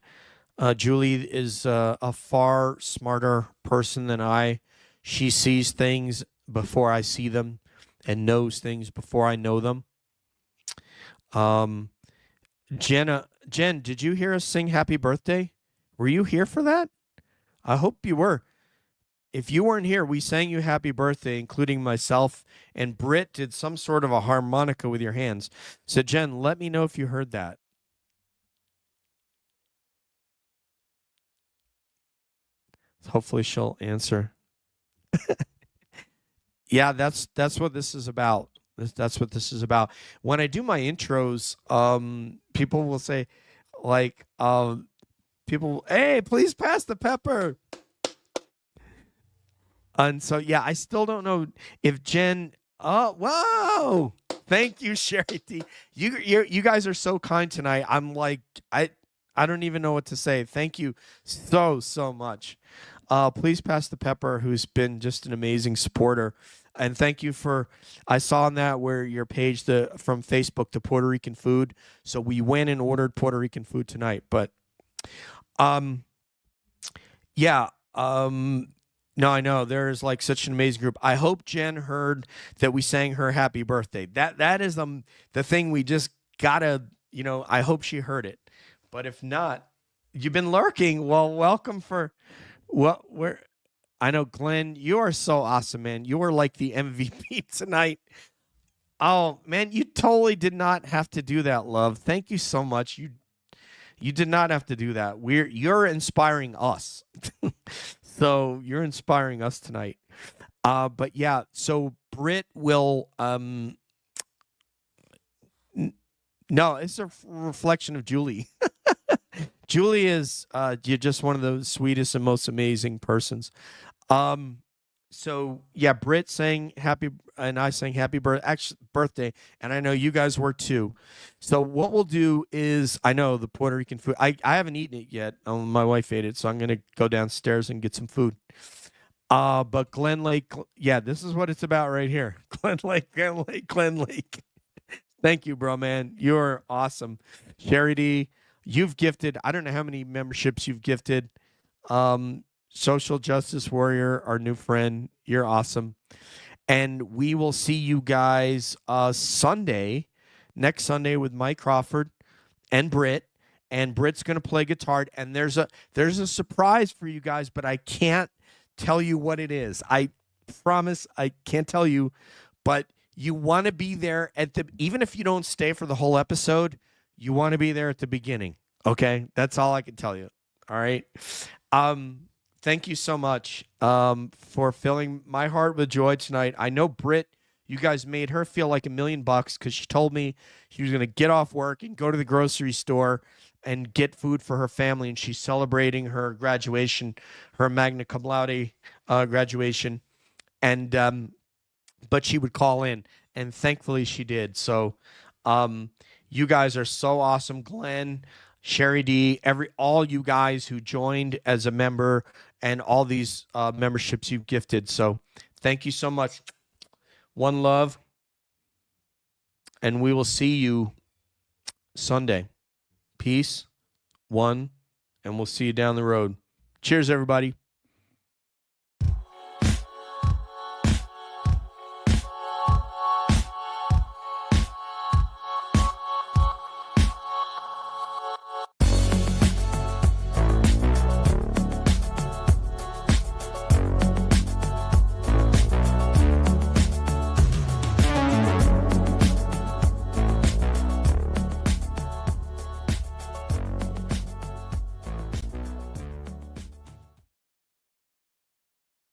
Julie is a far smarter person than I. She sees things before I see them and knows things before I know them. Jen, did you hear us sing Happy Birthday? Were you here for that? I hope you were. If you weren't here, we sang you Happy Birthday, including myself, and Britt did some sort of a harmonica with your hands. So, Jen, let me know if you heard that. Hopefully she'll answer. Yeah, that's what this is about. That's what this is about. When I do my intros, people will say, like, hey, please pass the pepper. And so, yeah, I still don't know if Jen. Oh, wow! Thank you, Sherry T. You guys are so kind tonight. I'm like, I don't even know what to say. Thank you so much. Please pass the pepper, who's been just an amazing supporter. And thank you for, I saw on that where your page from Facebook to Puerto Rican food. So we went and ordered Puerto Rican food tonight. But yeah, no, I know there's like such an amazing group. I hope Jen heard that we sang her happy birthday. That is the thing we just gotta, I hope she heard it. But if not, you've been lurking. Well, welcome for where I know, Glenn, you are so awesome, man. You are like the MVP tonight. Oh, man, you totally did not have to do that, love. Thank you so much. You did not have to do that. You're inspiring us. So you're inspiring us tonight. But yeah, so Britt will no, it's a reflection of Julie. Julie is you're just one of the sweetest and most amazing persons. So yeah, Britt sang happy, and I sang happy birthday, and I know you guys were too. So what we'll do is, I know the Puerto Rican food. I haven't eaten it yet. My wife ate it, so I'm gonna go downstairs and get some food. But Glen Lake, yeah, this is what it's about right here. Glen Lake, Glen Lake, Glen Lake. Thank you, bro, man. You're awesome. Sherry D, you've gifted, I don't know how many memberships you've gifted. Social Justice Warrior, our new friend, you're awesome. And we will see you guys Sunday, next Sunday, with Mike Crawford and Britt. And Britt's going to play guitar. And there's a surprise for you guys, but I can't tell you what it is. I promise I can't tell you, but you want to be there even if you don't stay for the whole episode, you want to be there at the beginning. Okay? That's all I can tell you. All right? Thank you so much for filling my heart with joy tonight. I know Britt, you guys made her feel like $1 million because she told me she was going to get off work and go to the grocery store and get food for her family, and she's celebrating her graduation, her magna cum laude graduation, and but she would call in, and thankfully she did. So you guys are so awesome. Glenn, Sherry D, all you guys who joined as a member, and all these memberships you've gifted. So thank you so much. One love. And we will see you Sunday. Peace. One. And we'll see you down the road. Cheers, everybody.